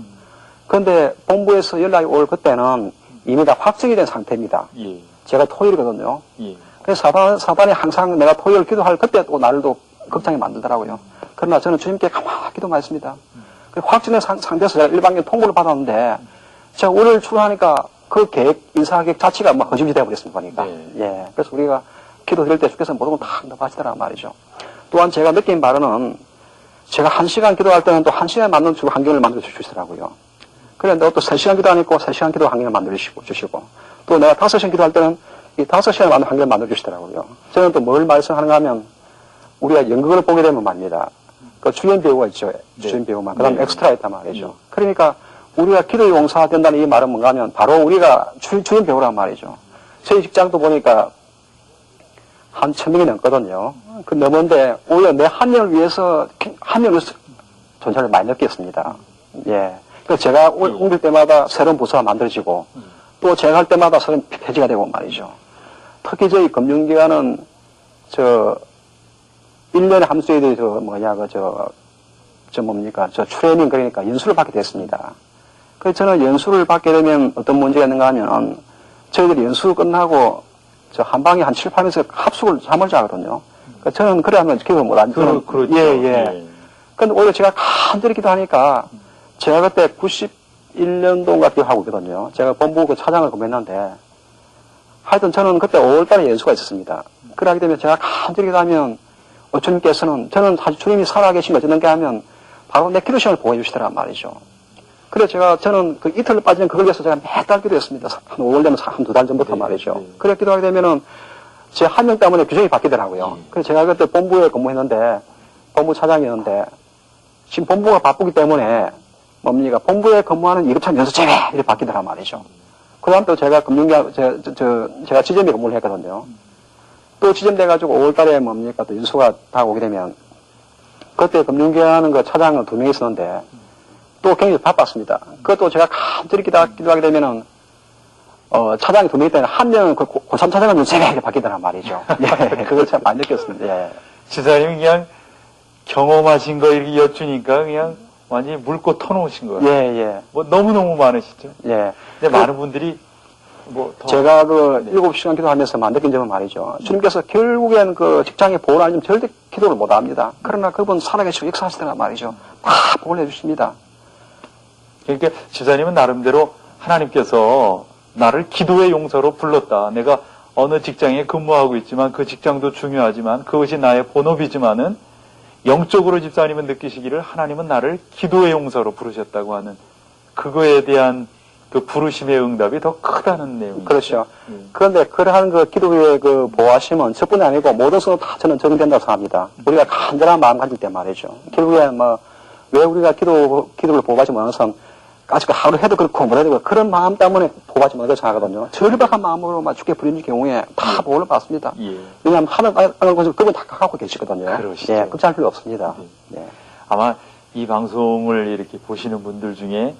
B: 그런데 본부에서 연락이 올 그때는 이미 다 확정이 된 상태입니다.
A: 예.
B: 제가 토요일이거든요.
A: 예.
B: 그래서 사단이 항상 내가 토요일 기도할 그때 또 나를 또 걱정이 만들더라고요. 그러나 저는 주님께 가만히 기도만 했습니다. 확정된 상태에서 제가 일방적인 통보를 받았는데 제가 오늘 출근하니까 그 계획, 인사계획 자체가 막 거짓이 되어버렸습니다. 보니까.
A: 네.
B: 예. 그래서 우리가 기도 드릴 때 주께서 모든 걸 다 응답하시더란 말이죠. 또한 제가 느낀 바로는 제가 1시간 기도할 때는 또 1시간 맞는 환경을 만들어 주시더라고요. 그런데 또 3시간 기도 안 했고 3시간 기도 환경을 만들어 주시고 또 내가 5시간 기도할 때는 이 5시간 맞는 환경을 만들어 주시더라고요. 저는 또 뭘 말씀하는가 하면 우리가 연극을 보게 되면 말입니다. 그 주연 배우가 있죠.
A: 네.
B: 주연 배우만. 그 다음에
A: 네.
B: 엑스트라 있단 말이죠. 그러니까 우리가 기도 용사가 된다는 이 말은 뭔가 하면 바로 우리가 주연 배우란 말이죠. 저희 직장도 보니까 한 1000명이 넘거든요. 그 넘은데 오히려 내 한 명을 위해서 한 명을 존재를 많이 느꼈습니다. 예. 그래서 제가 옮길 때마다 새로운 부서가 만들어지고 또 제가 할 때마다 새로운 폐지가 되고 말이죠. 특히 저희 금융기관은 1년에 함수에 트레이닝 그러니까 연수를 받게 됐습니다. 그래서 저는 연수를 받게 되면 어떤 문제가 있는가 하면 저희들이 연수 끝나고 한 방에 한 7, 8명에서 합숙을 잠을 자거든요. 그러니까 저는 그래 하면 기도 못 하죠.
A: 그렇죠.
B: 예. 근데 오히려 제가 간절히 기도하니까 제가 그때 91년도인가 기도하고 있거든요. 제가 본부 그 차장을 근무했는데 하여튼 저는 그때 5월달에 연수가 있었습니다. 그러기 때문에 제가 간절히 기도하면 주님께서는 저는 사실 주님이 살아계신 거 어쩌는 게 하면 바로 내 기도 시간을 보여 주시더란 말이죠. 그래서 저는 그 이틀 빠지면 그걸 위해서 제가 매달 기도했습니다. 한 5월 되면 한 2달 전부터
A: 네,
B: 말이죠.
A: 네.
B: 그래 기도하게 되면은 제 한 명 때문에 규정이 바뀌더라고요. 그래서 제가 그때 본부에 근무했는데 본부 차장이었는데 지금 본부가 바쁘기 때문에 뭡니까 본부에 근무하는 2급차 연수 제외 이렇게 바뀌더란 말이죠. 그 다음 또 제가 금융기관 제가 지점에 근무를 했거든요. 또 지점돼가지고 5월달에 뭡니까 또 연수가 다 오게 되면 그때 금융기관은 그 차장은 2명 있었는데 또 굉장히 바빴습니다. 그것도 제가 간절히 기도하게 되면은 차장이 2명 있다면 한 명은 그 고3 차장은 제외 이렇게 바뀌더란 말이죠. 예, 그걸 참 많이 느꼈습니다. 예.
A: 지사님 그냥 경험하신 거 이렇게 여쭈니까 그냥 완전히 물고 터놓으신 거예요.
B: 예.
A: 뭐 너무너무 많으시죠.
B: 예.
A: 근데 많은 분들이 더
B: 제가 그
A: 네.
B: 7시간 기도하면서 느낀 점은 말이죠. 주님께서 결국엔 그 직장에 보호를 아니면 절대 기도를 못 합니다. 그러나 그분 살아계시고 역사하시더란 말이죠. 다 보호를 해주십니다.
A: 그러니까 지사님은 나름대로 하나님께서 나를 기도의 용사로 불렀다. 내가 어느 직장에 근무하고 있지만 그 직장도 중요하지만 그것이 나의 본업이지만은 영적으로 집사님은 느끼시기를 하나님은 나를 기도의 용사로 부르셨다고 하는 그거에 대한 그 부르심의 응답이 더 크다는 내용이죠.
B: 그렇죠. 그런데 그러한 그 기도의 그 보호하심은 저뿐이 아니고 모든 것으로 다 저는 적용된다고 생각합니다. 우리가 간절한 마음 가질 때 말이죠. 결국에 왜 우리가 기도를 보호하지 못하는 것은 아직 하루 해도 그렇고 뭐라 해도 그렇고 그런 마음 때문에 보호하지 못하고 생각하거든요. 절박한 마음으로 주께 부르는 경우에 다 보호를 받습니다.
A: 예.
B: 왜냐하면 하늘 곳을 그분 다 갖고 계시거든요.
A: 그러시죠.
B: 예, 걱정할 필요 없습니다. 예.
A: 아마 이 방송을 이렇게 보시는 분들 중에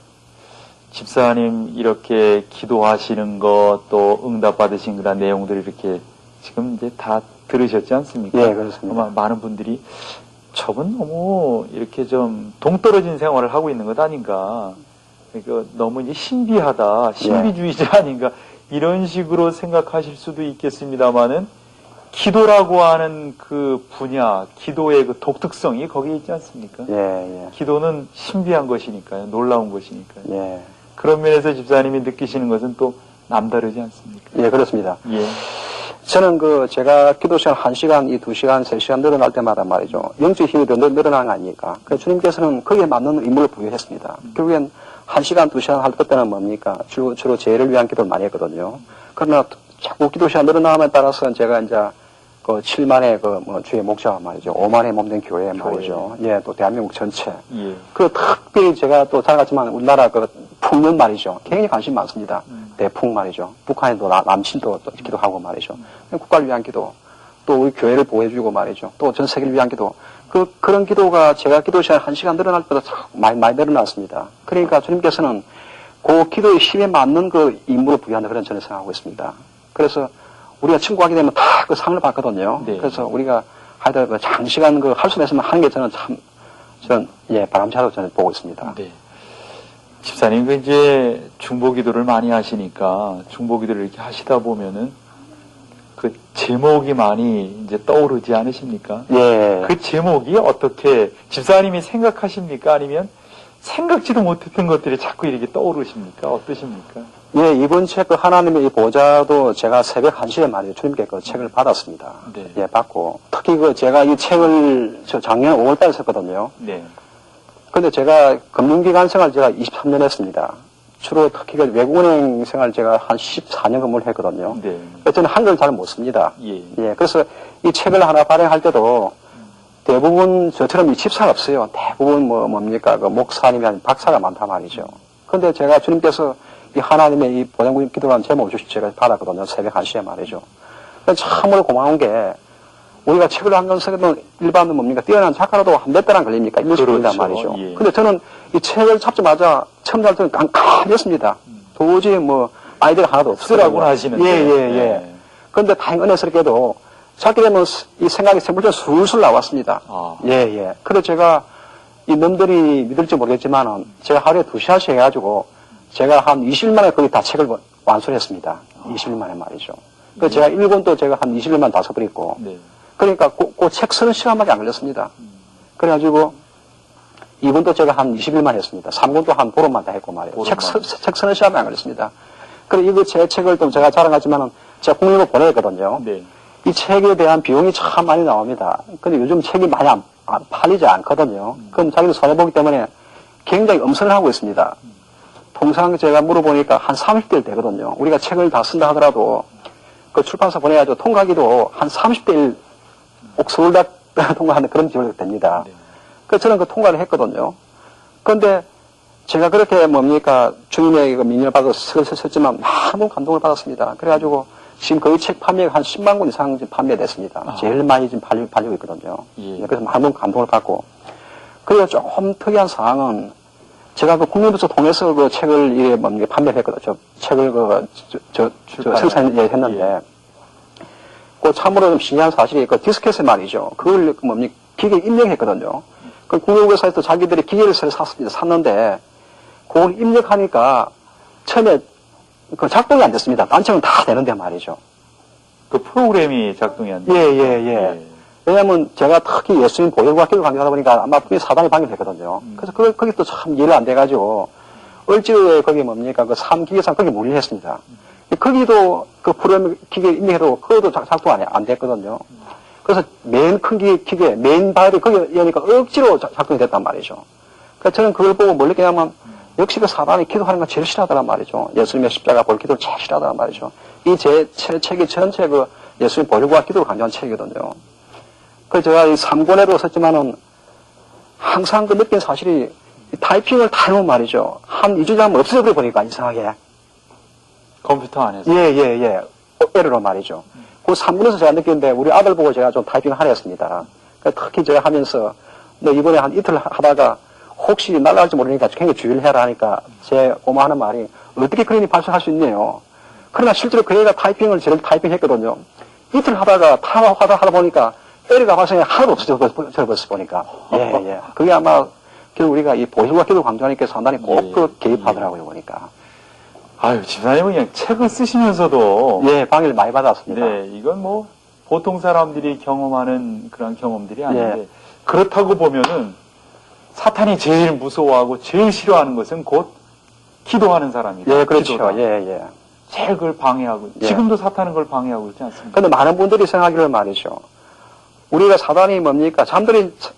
A: 집사님 이렇게 기도하시는 것 또 응답 받으신 그런 내용들 이렇게 지금 이제 다 들으셨지 않습니까?
B: 예, 그렇습니다.
A: 아마 많은 분들이 저분 너무 이렇게 좀 동떨어진 생활을 하고 있는 것 아닌가. 그러니까 너무 이제 신비하다, 신비주의자 아닌가 이런 식으로 생각하실 수도 있겠습니다만은 기도라고 하는 그 분야, 기도의 그 독특성이 거기에 있지 않습니까?
B: 예.
A: 기도는 신비한 것이니까요, 놀라운 것이니까요.
B: 예.
A: 그런 면에서 집사님이 느끼시는 것은 또 남다르지 않습니까?
B: 예, 그렇습니다.
A: 예.
B: 저는 제가 기도 시간 1시간, 2시간, 3시간 늘어날 때마다 말이죠. 영적 힘이 더 늘어나는 거 아닙니까? 그래서 주님께서는 거기에 맞는 임무를 부여했습니다. 결국엔 1시간, 2시간 할 때는 뭡니까? 주로 죄를 위한 기도를 많이 했거든요. 그러나 자꾸 기도 시간 늘어남에 따라서 제가 이제 7만의 주의 목자 말이죠. 5만의 몸된 교회 말이죠. 예, 또 대한민국 전체.
A: 예.
B: 특별히 제가 또 잘 알지만 우리나라 풍년 말이죠. 굉장히 관심 많습니다. 대풍 말이죠. 북한에도 남친도 또 기도하고 말이죠. 국가를 위한 기도, 또 우리 교회를 보호해주고 말이죠. 또 전 세계를 위한 기도. 그런 기도가 제가 기도 시간 1시간 늘어날 때도 많이 늘어났습니다. 그러니까 주님께서는 그 기도의 힘에 맞는 임무를 부여한다 그런 저는 생각하고 있습니다. 그래서 우리가 친구하게 되면 다 그 상을 받거든요.
A: 네.
B: 그래서 우리가 하여튼 장시간 할 수 있으면 하는 게 저는 바람직하다고 저는 보고 있습니다.
A: 네. 집사님, 이제 중보기도를 많이 하시니까 중보기도를 이렇게 하시다 보면은 그 제목이 많이 이제 떠오르지 않으십니까?
B: 예.
A: 그 제목이 어떻게 집사님이 생각하십니까? 아니면 생각지도 못했던 것들이 자꾸 이렇게 떠오르십니까? 어떠십니까?
B: 예, 이번 책 하나님의 이 보좌도 제가 새벽 1시에 말이죠. 주님께 책을 받았습니다.
A: 네.
B: 예, 받고 특히 제가 이 책을 작년 5월달에 썼거든요.
A: 네.
B: 근데 제가 금융기관 생활 제가 23년 했습니다. 주로 특히 외국은행 생활 제가 한 14년 근무를 했거든요.
A: 네.
B: 저는 한글 잘 못 씁니다.
A: 예.
B: 예, 그래서 이 책을 하나 발행할 때도 대부분 저처럼 이 집사가 없어요. 대부분 뭡니까 목사님이 아닌 박사가 많단 말이죠. 근데 제가 주님께서 이 하나님의 이 보장구임 기도라는 제목을 주시 제가 받았거든요. 새벽 1시에 말이죠. 참으로 고마운 게 우리가 책을 한 권 쓰면 일반은 뭡니까 뛰어난 작가라도 한 몇 달은 걸립니까? 1년씩 걸린단 말이죠.
A: 예.
B: 근데 저는 이 책을 잡자마자 처음 잘 때는 깜깜했습니다. 도저히 아이디어가 하나도 없어요.
A: 쓰라고는 하시는데.
B: 예. 그런데 다행히 은혜스럽게도 찾게 되면 이 생각이 생물처럼 술술 나왔습니다.
A: 아.
B: 예. 그래서 제가 이 놈들이 믿을지 모르겠지만은 제가 하루에 2시간씩 해가지고 제가 한 20일 만에 거의 다 책을 완수했습니다. 20일 만에 말이죠. 그래서 제가 1권도 제가 한 20일만 다 써버렸고.
A: 네.
B: 그러니까 그 책 쓰는 시간밖에 안 걸렸습니다. 그래가지고 2권도 제가 한 20일만 했습니다. 3권도 한 보름만 다 했고 말이에요. 책 쓰는 시간밖에 안 걸렸습니다. 그리고 제 책을 또 제가 자랑하지만은 제가 국립으로 보내거든요.
A: 네.
B: 이 책에 대한 비용이 참 많이 나옵니다. 근데 요즘 책이 많이 안 팔리지 않거든요. 그럼 자기도 손해보기 때문에 굉장히 엄선을 하고 있습니다. 통상 제가 물어보니까 한 30대 1 되거든요. 우리가 책을 다 쓴다 하더라도 그 출판사 보내가지고 통과하기도 한 30대 1 꼭 서울대 통과하는 그런 지원이 됩니다.
A: 네.
B: 그래서 저는 그 통과를 했거든요. 그런데 제가 그렇게 주님의 민의를 받아서 책을 썼지만 너무 감동을 받았습니다. 그래가지고 지금 거의 책 판매가 한 10만 권 이상 지금 판매됐습니다. 제일 많이 지금 팔리고 있거든요.
A: 예.
B: 그래서 많은 감동을 받고. 그리고 좀 특이한 사항은 제가 국민부서 통해서 그 책을 판매를 했거든요. 책을 생산했는데. 그 참으로 좀 신기한 사실이 디스켓을 말이죠. 그걸 기계에 입력했거든요. 그 국민부서에서 자기들이 기계를 샀는데 그걸 입력하니까 처음에 작동이 안 됐습니다. 단체는 다 되는데 말이죠.
A: 그 프로그램이 작동이 안 돼요.
B: 예. 왜냐면 제가 특히 예수님 보혈과 기도 관계하다 보니까 아마 분명히 사단이 방해됐거든요. 그래서 거기 또 참 이해를 안 돼가지고 얼지에 거기 그 3기계상 거기 무리를 했습니다. 거기도 그 프로그램 기계 입력해도 그것도 작동 안 됐거든요. 그래서 맨 큰 기계, 메인 바이를 거기 여니까 억지로 작동이 됐단 말이죠. 그래서 저는 그걸 보고 뭘 느끼냐면 역시 그 사단이 기도하는 걸 제일 싫어하더란 말이죠. 예수님의 십자가 볼 기도를 제일 싫어하더란 말이죠. 이 제 책이 전체 예수님 보혈과 기도를 강조한 책이거든요. 그래서 제가 이 3권에도 썼지만은 항상 느낀 사실이 타이핑을 다 해놓은 말이죠. 한 2주 지나면 없어져 버리니까 이상하게.
A: 컴퓨터 안에서.
B: 예. 에러로 말이죠. 그 3권에서 제가 느꼈는데 우리 아들 보고 제가 좀 타이핑을 하려 했습니다. 특히 제가 하면서 너 이번에 한 이틀 하다가 혹시 날아갈지 모르니까 굉장히 주의를 해라 하니까 제 엄마 하는 말이 어떻게 그런 일이 발생할 수 있네요. 그러나 실제로 그 애가 타이핑을 제대로 타이핑했거든요. 이틀 하다가 하다 보니까 에러가 발생해 하나도 없어졌어 보니까. 예. 그게 아마 결국 우리가 이 보혈과 기도 강조하니까 상당히 꼭 개입하더라고요 보니까.
A: 아유, 집사님은 그냥 책을 쓰시면서도.
B: 예, 방해를 많이 받았습니다.
A: 네, 이건 보통 사람들이 경험하는 그런 경험들이 아닌데, 그렇다고 보면은 사탄이 제일 무서워하고 제일 싫어하는 것은 곧 기도하는 사람이다.
B: 예, 그렇죠.
A: 기도다.
B: 예, 예.
A: 제일 그걸 방해하고
B: 예.
A: 지금도 사탄은 그걸 방해하고 있지 않습니까?
B: 근데 많은 분들이 생각하기를 말이죠. 우리가 사단이 뭡니까?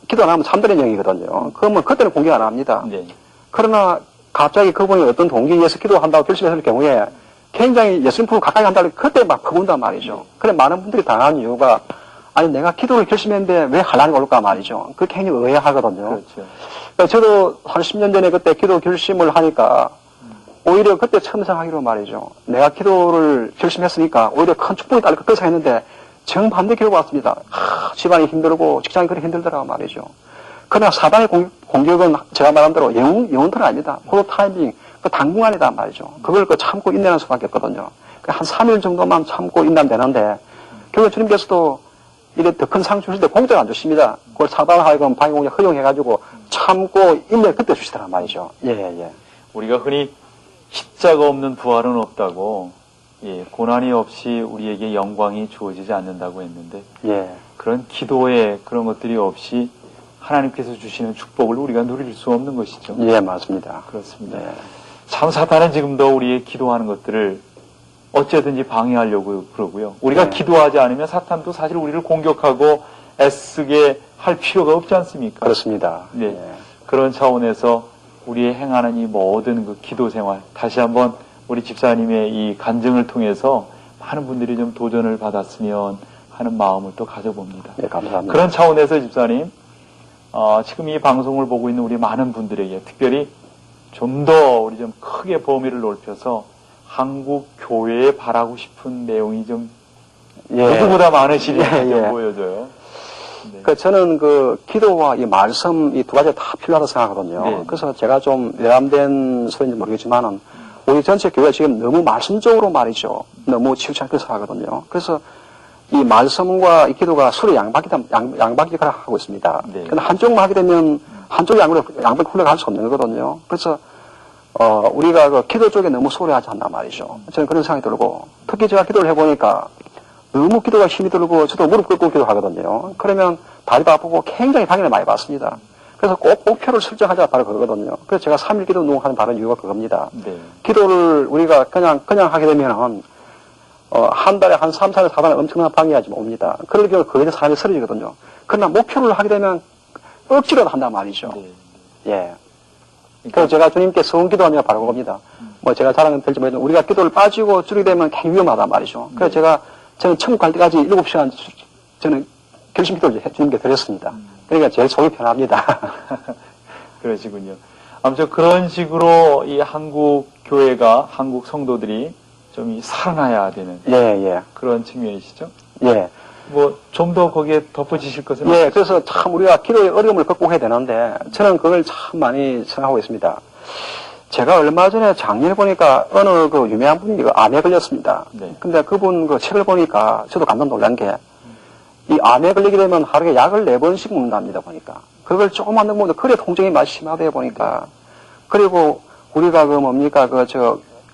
B: 기도 안 하면 잠들인 영이거든요. 그러면 그때는 공격 안 합니다.
A: 네.
B: 그러나 갑자기 그분이 어떤 동기에 의해서 기도한다고 결심했을 경우에 굉장히 예수님 품을 가까이 간다고 그때 막 퍼본단 말이죠. 그래 많은 분들이 당하는 이유가 아니 내가 기도를 결심했는데 왜 한란이 올까 말이죠. 그게 굉장히 의아하거든요.
A: 그렇죠.
B: 그러니까 저도 한 10년 전에 그때 기도 결심을 하니까 오히려 그때 처음 생각하기로 말이죠. 내가 기도를 결심했으니까 오히려 큰 축복이 딸릴 것 생각했는데 정반대 결과 왔습니다. 집안이 힘들고 직장이 그렇게 힘들더라고 말이죠. 그러나 사단의 공격은 제가 말한 대로 영혼틀은 아닙니다. 포도 타이밍, 그 당분간이다 말이죠. 그걸 참고 인내하는 수밖에 없거든요. 한 3일 정도만 참고 인내하면 되는데 결국 주님께서도 이래 더 큰 상 주실 때 공짜로 안 주십니다. 그걸 사단하여금 방해공작 허용해가지고 참고 인내를 그때 주시더란 말이죠. 예, 예.
A: 우리가 흔히 십자가 없는 부활은 없다고, 예, 고난이 없이 우리에게 영광이 주어지지 않는다고 했는데,
B: 예.
A: 그런 기도에 그런 것들이 없이 하나님께서 주시는 축복을 우리가 누릴 수 없는 것이죠.
B: 예, 맞습니다.
A: 그렇습니다.
B: 예.
A: 참 사탄은 지금도 우리의 기도하는 것들을 어쨌든지 방해하려고 그러고요. 우리가
B: 네.
A: 기도하지 않으면 사탄도 사실 우리를 공격하고 애쓰게 할 필요가 없지 않습니까?
B: 그렇습니다.
A: 네.
B: 예.
A: 그런 차원에서 우리의 행하는 이 모든 그 기도 생활, 다시 한번 우리 집사님의 이 간증을 통해서 많은 분들이 좀 도전을 받았으면 하는 마음을 또 가져봅니다.
B: 예, 감사합니다.
A: 그런 차원에서 집사님, 지금 이 방송을 보고 있는 우리 많은 분들에게 특별히 좀 더 우리 좀 크게 범위를 넓혀서 한국 교회에 바라고 싶은 내용이 좀
B: 예.
A: 누구보다 많으시리까
B: 예,
A: 좀
B: 예.
A: 보여져요. 네.
B: 저는 그 기도와 이 말씀 이 두 가지가 다 필요하다고 생각하거든요.
A: 네.
B: 그래서 제가 좀 외람된 소리인지 모르겠지만은 우리 전체 교회가 지금 너무 말씀적으로 말이죠. 너무 치우치게 생각하거든요. 그래서 이 말씀과 이 기도가 서로 양박이 역할을 하고 있습니다.
A: 네.
B: 근데 한쪽만 하게 되면 한쪽 양박이 흘러갈 수 없는 거거든요. 그래서 우리가 그 기도 쪽에 너무 소홀하지 않나 말이죠. 저는 그런 생각이 들고 특히 제가 기도를 해보니까 너무 기도가 힘이 들고 저도 무릎 꿇고 기도하거든요. 그러면 다리도 아프고 굉장히 방해를 많이 받습니다. 그래서 꼭 목표를 설정하자 바로 그거거든요. 그래서 제가 3일 기도 운동하는 바른 이유가 그겁니다.
A: 네.
B: 기도를 우리가 그냥 하게 되면은 한 달에 한 3, 4일, 4달에 엄청난 방해하지 옵니다. 그럴 경우 거기에 사람이 쓰러지거든요. 그러나 목표를 하게 되면 억지로도 한단 말이죠.
A: 네.
B: 예. 그래서 제가 주님께 성은 기도하며 바라고 겁니다. 뭐 제가 자랑은 될지 모르지만 우리가 기도를 빠지고 줄이게 되면 굉장히 위험하단 말이죠. 그래서 저는 천국 갈 때까지 7시간 저는 결심 기도를 주님께 드렸습니다. 그러니까 제일 속이 편합니다.
A: 그러시군요. 아무튼 그런 식으로 이 한국 교회가, 한국 성도들이 좀 살아나야 되는
B: 예, 예.
A: 그런 측면이시죠?
B: 예.
A: 뭐 좀 더 거기에 덧붙이실 것은
B: 예, 그래서 참 우리가 기도의 어려움을 극복해야 되는데 저는 그걸 참 많이 생각하고 있습니다. 제가 얼마 전에 작년에 보니까 어느 그 유명한 분이 암에 걸렸습니다.
A: 네.
B: 근데 그분 그 책을 보니까 저도 감동 놀란 게 이 암에 걸리게 되면 하루에 약을 4번씩 먹는답니다, 보니까. 그걸 조금만 먹으면 그래 통증이 많이 심하대 보니까. 그리고 우리가 그 뭡니까, 그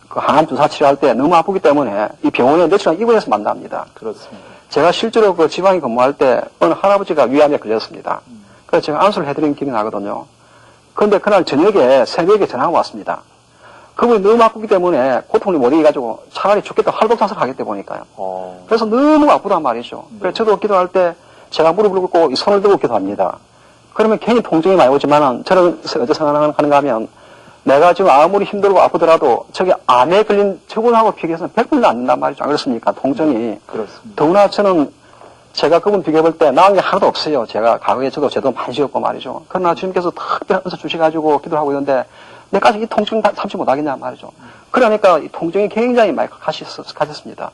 B: 항암 주사 치료할 때 너무 아프기 때문에 이 병원에 며칠간 입원해서 만납니다.
A: 그렇습니다.
B: 제가 실제로 그 지방에 근무할 때 어느 할아버지가 위암에 걸렸습니다. 그래서 제가 안수를 해드린 기억이 나거든요. 그런데 그날 저녁에 새벽에 전화가 왔습니다. 그분이 너무 아프기 때문에 고통을 못 이겨가지고 차라리 죽겠다 활복상을 하겠다 보니까요. 그래서 너무 아프단 말이죠. 그래서 저도 기도할 때 제가 무릎을 꿇고 이 손을 들고 기도합니다. 그러면 괜히 통증이 많이 오지만은 저는 어떻게 생각하는가 하면 내가 지금 아무리 힘들고 아프더라도 저게 암에 걸린 저분하고 비교해서는 100분도 안 된단 말이죠. 안 그렇습니까? 통증이.
A: 그렇습니다.
B: 더구나 저는 제가 그분 비교해볼 때 나은 게 하나도 없어요. 제가 과거에 저도 죄도 많이 지었고 말이죠. 그러나 주님께서 특별한 은사 주셔가지고 기도를 하고 있는데 내까지 이 통증 참지 못하겠냐 말이죠. 그러니까 이 통증이 굉장히 많이 가셨습니다.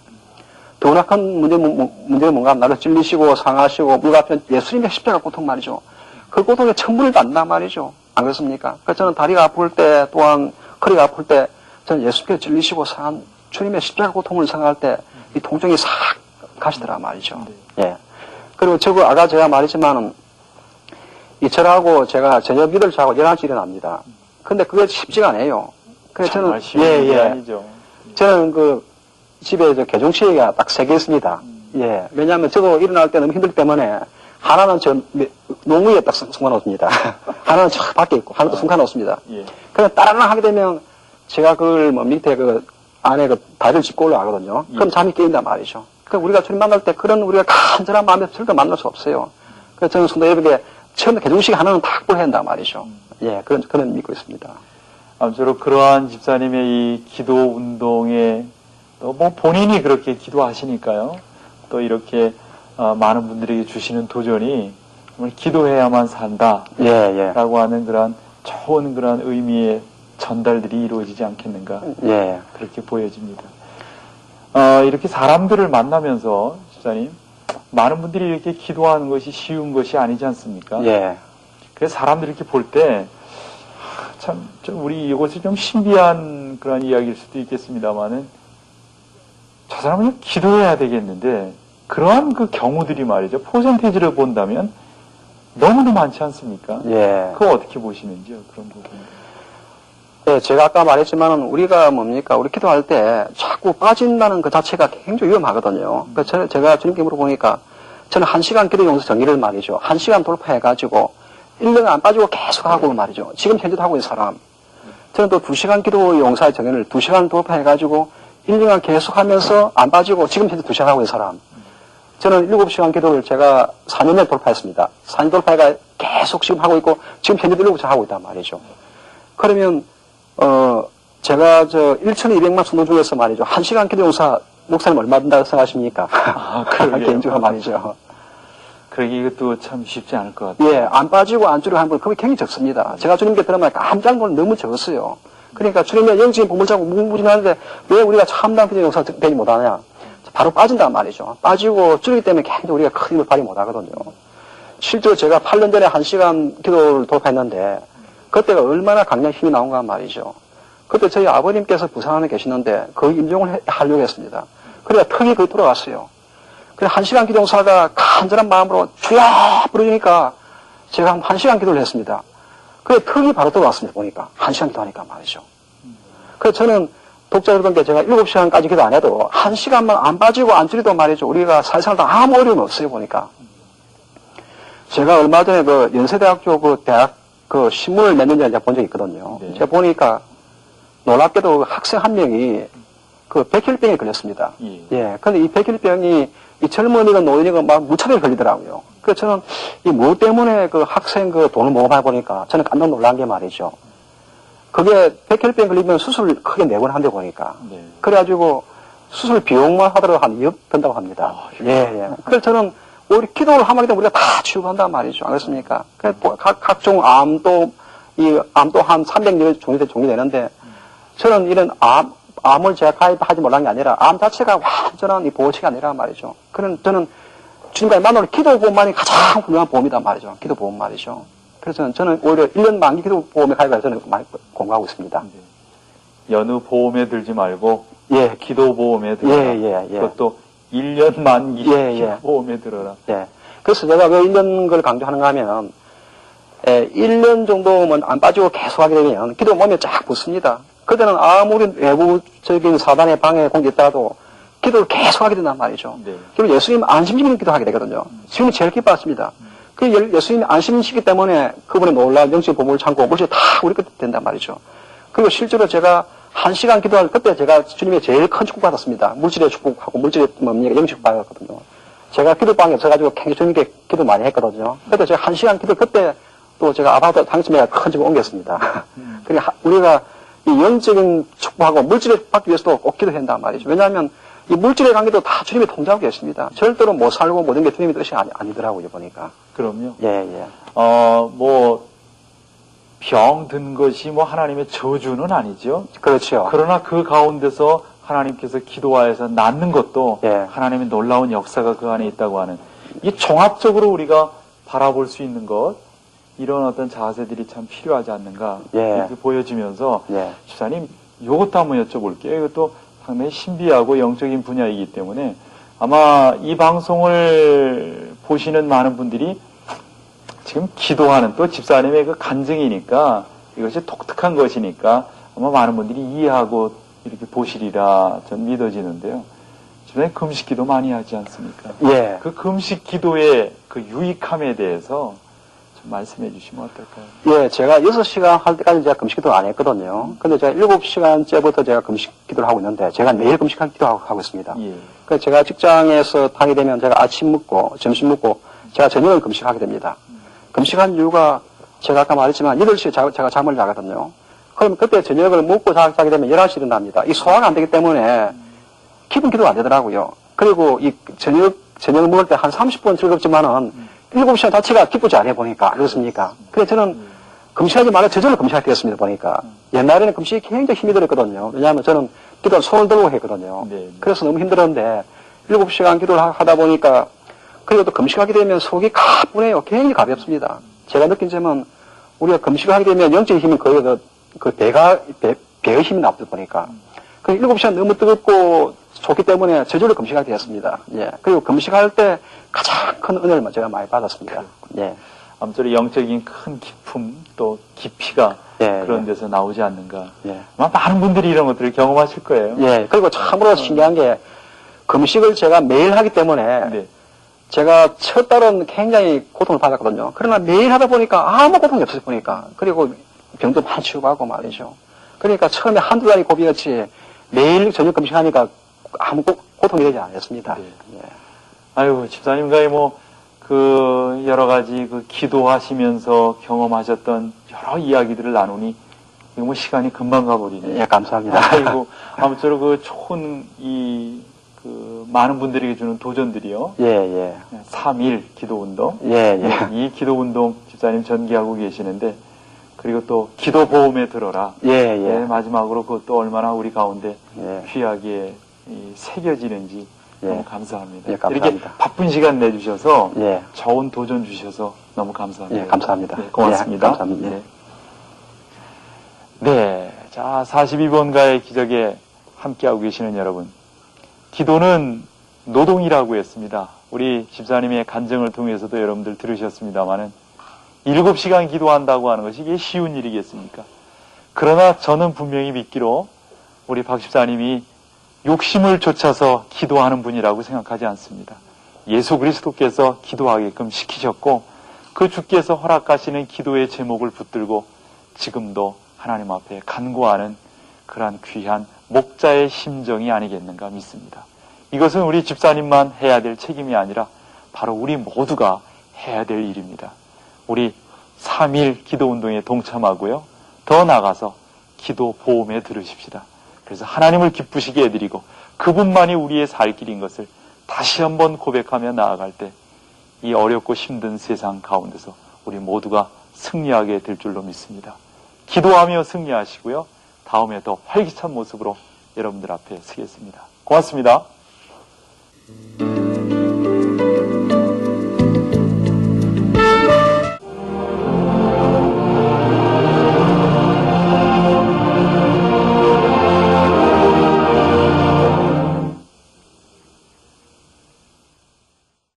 B: 더구나 큰 문제는 뭔가 나를 찔리시고 상하시고 물같은 예수님의 십자가 고통 말이죠. 그 고통에 천분을 받는단 말이죠. 안 그렇습니까? 그래서 저는 다리가 아플 때 또한 허리가 아플 때 저는 예수님께 찔리시고 상한 주님의 십자가 고통을 생각할 때 이 통증이 싹 가시더라 말이죠. 예. 그리고 아까 제가 말했지만은 저하고 제가 저녁 8시하고 11시 일어납니다. 근데 그게 쉽지가 않아요. 그래서 저는,
A: 아니죠.
B: 저는 그 집에 개종치가 딱 3개 있습니다. 예. 왜냐하면 저도 일어날 때 너무 힘들기 때문에 하나는 농구에 딱 숨겨놓습니다. 하나는 저 밖에 있고, 하나는 숨겨놓습니다.
A: 예.
B: 그냥 따라랑 하게 되면 제가 그걸 뭐 밑에 그 안에 그 다리를 짚고 올라가거든요. 그럼 잠이 깨인단 말이죠. 그러니까 우리가 주님 만날 때 그런 우리가 간절한 마음에서 절대 만날 수 없어요. 그래서 저는 성도 여러분에게 처음에 개중식 하나는 다 확보해야 한단 말이죠. 예, 그런 믿고 있습니다.
A: 아무쪼록 그러한 집사님의 이 기도 운동에 또 뭐 본인이 그렇게 기도하시니까요. 또 이렇게 많은 분들에게 주시는 도전이 정말 기도해야만 산다.
B: 예, 예.
A: 라고 하는 그런 좋은 그런 의미의 전달들이 이루어지지 않겠는가.
B: 예.
A: 그렇게 보여집니다. 이렇게 사람들을 만나면서 집사님 많은 분들이 이렇게 기도하는 것이 쉬운 것이 아니지 않습니까?
B: 예.
A: 그래서 사람들이 이렇게 볼 때 좀 우리 이것이 좀 신비한 그런 이야기일 수도 있겠습니다만은 저 사람은 기도해야 되겠는데 그러한 그 경우들이 말이죠. 퍼센테이지를 본다면 너무나 많지 않습니까?
B: 예.
A: 그거 어떻게 보시는지요? 그런 부분.
B: 예, 제가 아까 말했지만은 우리가 뭡니까? 우리 기도할 때 자꾸 빠진다는 그 자체가 굉장히 위험하거든요. 그래서 제가 주님께 물어보니까 저는 1시간 기도 용서 정의를 말이죠. 1시간 돌파해가지고 1년 안 빠지고 계속 하고 말이죠. 지금 현재도 하고 있는 사람. 저는 또 2시간 기도 용사의 정의를 2시간 돌파해가지고 1년간 계속 하면서 안 빠지고 지금 현재 2시간 하고 있는 사람. 저는 7시간 기도를 제가 4년에 돌파했습니다. 4년 돌파해가 계속 지금 하고 있고 지금 현재도 7시간 하고 있단 말이죠. 그러면 제가 1,200만 성도 중에서 말이죠. 1시간 기도 용사 목사님 얼마 든다고 생각하십니까? 개인적으로 말이죠.
A: 그러게 이것도 참 쉽지 않을 것 같아요.
B: 예, 안 빠지고 안 줄이고 하는 건 그게 굉장히 적습니다. 제가 주님께 들으면 깜짝 놀라 너무 적었어요. 그러니까 주님의 영적인 보물 잡고 무궁무진하는데 왜 우리가 참담 기도 용사 되지 못하냐? 바로 빠진단 말이죠. 빠지고 줄이기 때문에 굉장히 우리가 큰 힘을 발휘 못하거든요. 실제로 제가 8년 전에 1시간 기도를 돌파했는데 그때가 얼마나 강력 힘이 나온가 말이죠. 그때 저희 아버님께서 부산에 계시는데 거기 임종을 하려고 했습니다. 그러니까 턱이 거의 돌아갔어요. 그래서 1시간 기도사가 간절한 마음으로 주여 부르니까 제가 한 1시간 기도를 했습니다. 그래 턱이 바로 돌아왔습니다. 보니까 1시간 기도하니까 말이죠. 그래서 저는 독자 여러분께 제가 7시간까지 기도 안 해도 1시간만 안 빠지고 안 줄이도 말이죠. 우리가 살살다 아무 어려움이 없어요. 보니까 제가 얼마 전에 그 연세대학교 그 대학 그 신문을 몇 년 전에 본 적이 있거든요.
A: 네.
B: 제가 보니까 놀랍게도 학생 한 명이 그 백혈병에 걸렸습니다. 예. 근데 이 백혈병이 이 젊은이건 노인이건 막 무차별에 걸리더라고요. 그래서 저는 이 뭐 때문에 그 학생 그 돈을 모금해 보니까 저는 깜짝 놀란 게 말이죠. 그게 백혈병 걸리면 수술 크게 내곤 한데 보니까.
A: 네.
B: 그래가지고 수술 비용만 하더라도 한 2억 든다고 합니다. 예. 그래서 저는 오히려 기도를 하면 우리가 다 치유한단 말이죠. 안 그렇습니까? 각종 암도 한 300여 종이 되는데 저는 이런 암을 제가 가입하지 못한 게 아니라 암 자체가 완전한 이 보호체가 아니라 말이죠. 저는 주님과의 만나는 기도보험만이 가장 훌륭한 보험이단 말이죠. 기도보험 말이죠. 그래서 저는 오히려 1년 만기 기도보험에 가입해서 저는 많이 공부하고 있습니다.
A: 네. 여느 보험에 들지 말고
B: 예.
A: 기도보험에 들어라. 그것도 1년 만기 기도보험에 들어라.
B: 예. 그래서 제가 왜 1년 걸 강조하는가 하면 1년 정도면 안 빠지고 계속 하게 되면 기도 몸에 쫙 붙습니다. 그때는 아무리 외부적인 사단의 방해 공격이 있다가도 기도를 계속 하게 된단 말이죠.
A: 네.
B: 그러면 예수님 안심시키는 기도하게 되거든요. 지금이 제일 기뻐했습니다. 그 예수님이 안심시키기 때문에 그분의 놀라운 영적인 보물을 참고 물질 다 우리 끝에 된단 말이죠. 그리고 실제로 제가 1시간 기도할 그때 제가 주님의 제일 큰 축복 받았습니다. 물질의 축복하고 물질의 영적 받았거든요. 제가 기도방에 없어가지고 굉장히 주님께 기도 많이 했거든요. 그때 제가 1시간 기도 그때 또 제가 아파트 당첨에 큰 집을 옮겼습니다. 그러니까 우리가 이 영적인 축복하고 물질을 받기 위해서도 꼭 기도해야 한단 말이죠. 왜냐하면 이 물질의 관계도 다 주님이 통제하고 계십니다. 절대로 못 살고 모든 게 주님의 뜻이 아니더라고요, 보니까.
A: 그럼요.
B: 예.
A: 병 든 것이 하나님의 저주는 아니죠.
B: 그렇죠.
A: 그러나 그 가운데서 하나님께서 기도하여서 낫는 것도
B: 예.
A: 하나님의 놀라운 역사가 그 안에 있다고 하는 이 종합적으로 우리가 바라볼 수 있는 것 이런 어떤 자세들이 참 필요하지 않는가 이렇게 보여지면서 집사님 이것도 한번 여쭤볼게요. 이것도 상당히 신비하고 영적인 분야이기 때문에 아마 이 방송을 보시는 많은 분들이 지금 기도하는 또 집사님의 그 간증이니까 이것이 독특한 것이니까 아마 많은 분들이 이해하고 이렇게 보시리라 전 믿어지는데요. 집사님 금식 기도 많이 하지 않습니까?
B: 예.
A: 그 금식 기도의 그 유익함에 대해서 좀 말씀해 주시면 어떨까요?
B: 예, 제가 6시간 할 때까지 제가 금식 기도를 안 했거든요. 근데 제가 7시간째부터 제가 금식 기도를 하고 있는데, 제가 매일 금식 기도하고 있습니다.
A: 예.
B: 그래서 제가 직장에서 다니게 되면 제가 아침 먹고, 점심 먹고, 제가 저녁을 금식하게 됩니다. 금식한 이유가 제가 아까 말했지만 8시에 제가 잠을 자거든요. 그럼 그때 저녁을 먹고 자게 되면 11시에 일어납니다. 이 소화가 안 되기 때문에 기분 기도가 안 되더라고요. 그리고 이 저녁을 먹을 때 한 30분 즐겁지만은 7시간 자체가 기쁘지 않아 보니까. 그렇습니까? 그래서 저는 금식하지 말아 저절로 금식하게 되었습니다, 보니까. 옛날에는 금식이 굉장히 힘이 들었거든요. 왜냐하면 저는 기도를 손을 들고 했거든요.
A: 네.
B: 그래서 너무 힘들었는데 7시간 기도를 하다 보니까 그리고 또 금식하게 되면 속이 가뿐해요. 굉장히 가볍습니다. 제가 느낀 점은 우리가 금식을 하게 되면 영적인 힘은 거의 배의 힘이 나쁘다 보니까. 그 7시간 너무 뜨겁고 좋기 때문에 저절로 금식하게 되었습니다. 예. 그리고 금식할 때 가장 큰 은혜를 제가 많이 받았습니다. 예.
A: 아무쪼록 영적인 큰 기품 또 깊이가
B: 예,
A: 그런
B: 예.
A: 데서 나오지 않는가.
B: 예.
A: 아마 많은 분들이 이런 것들을 경험하실 거예요.
B: 예. 그리고 참으로 신기한 게 금식을 제가 매일 하기 때문에
A: 네.
B: 제가 첫 달은 굉장히 고통을 받았거든요. 그러나 매일 하다 보니까 아무 고통이 없어요, 보니까. 그리고 병도 많이 치유하고 말이죠. 그러니까 처음에 한두 달이 고비였지 매일 저녁 금식하니까 아무 고통이 되지 않았습니다.
A: 네.
B: 예.
A: 아유, 집사님과의 여러 가지 기도하시면서 경험하셨던 여러 이야기들을 나누니, 이거 시간이 금방 가버리네.
B: 예, 감사합니다.
A: 아이고, 아무쪼록 좋은 많은 분들에게 주는 도전들이요.
B: 예, 예.
A: 3.1 기도 운동.
B: 예, 예.
A: 이 기도 운동 집사님 전개하고 계시는데, 그리고 또 기도 보험에 들어라.
B: 예, 예.
A: 마지막으로 그것도 얼마나 우리 가운데
B: 예.
A: 귀하게 새겨지는지
B: 예.
A: 너무 감사합니다.
B: 예, 감사합니다.
A: 이렇게 바쁜 시간 내주셔서
B: 예.
A: 좋은 도전 주셔서 너무 감사합니다.
B: 예, 감사합니다.
A: 네, 고맙습니다.
B: 예, 감사합니다.
A: 네. 네, 자 42번가의 기적에 함께하고 계시는 여러분, 기도는 노동이라고 했습니다. 우리 집사님의 간증을 통해서도 여러분들 들으셨습니다마는 7시간 기도한다고 하는 것이 이게 쉬운 일이겠습니까? 그러나 저는 분명히 믿기로 우리 박 집사님이 욕심을 좇아서 기도하는 분이라고 생각하지 않습니다. 예수 그리스도께서 기도하게끔 시키셨고 그 주께서 허락하시는 기도의 제목을 붙들고 지금도 하나님 앞에 간구하는 그러한 귀한 목자의 심정이 아니겠는가 믿습니다. 이것은 우리 집사님만 해야 될 책임이 아니라 바로 우리 모두가 해야 될 일입니다. 우리 3.1 기도운동에 동참하고요. 더 나아가서 기도 보험에 들으십시다. 그래서 하나님을 기쁘시게 해드리고 그분만이 우리의 살 길인 것을 다시 한번 고백하며 나아갈 때 이 어렵고 힘든 세상 가운데서 우리 모두가 승리하게 될 줄로 믿습니다. 기도하며 승리하시고요. 다음에 더 활기찬 모습으로 여러분들 앞에 서겠습니다. 고맙습니다.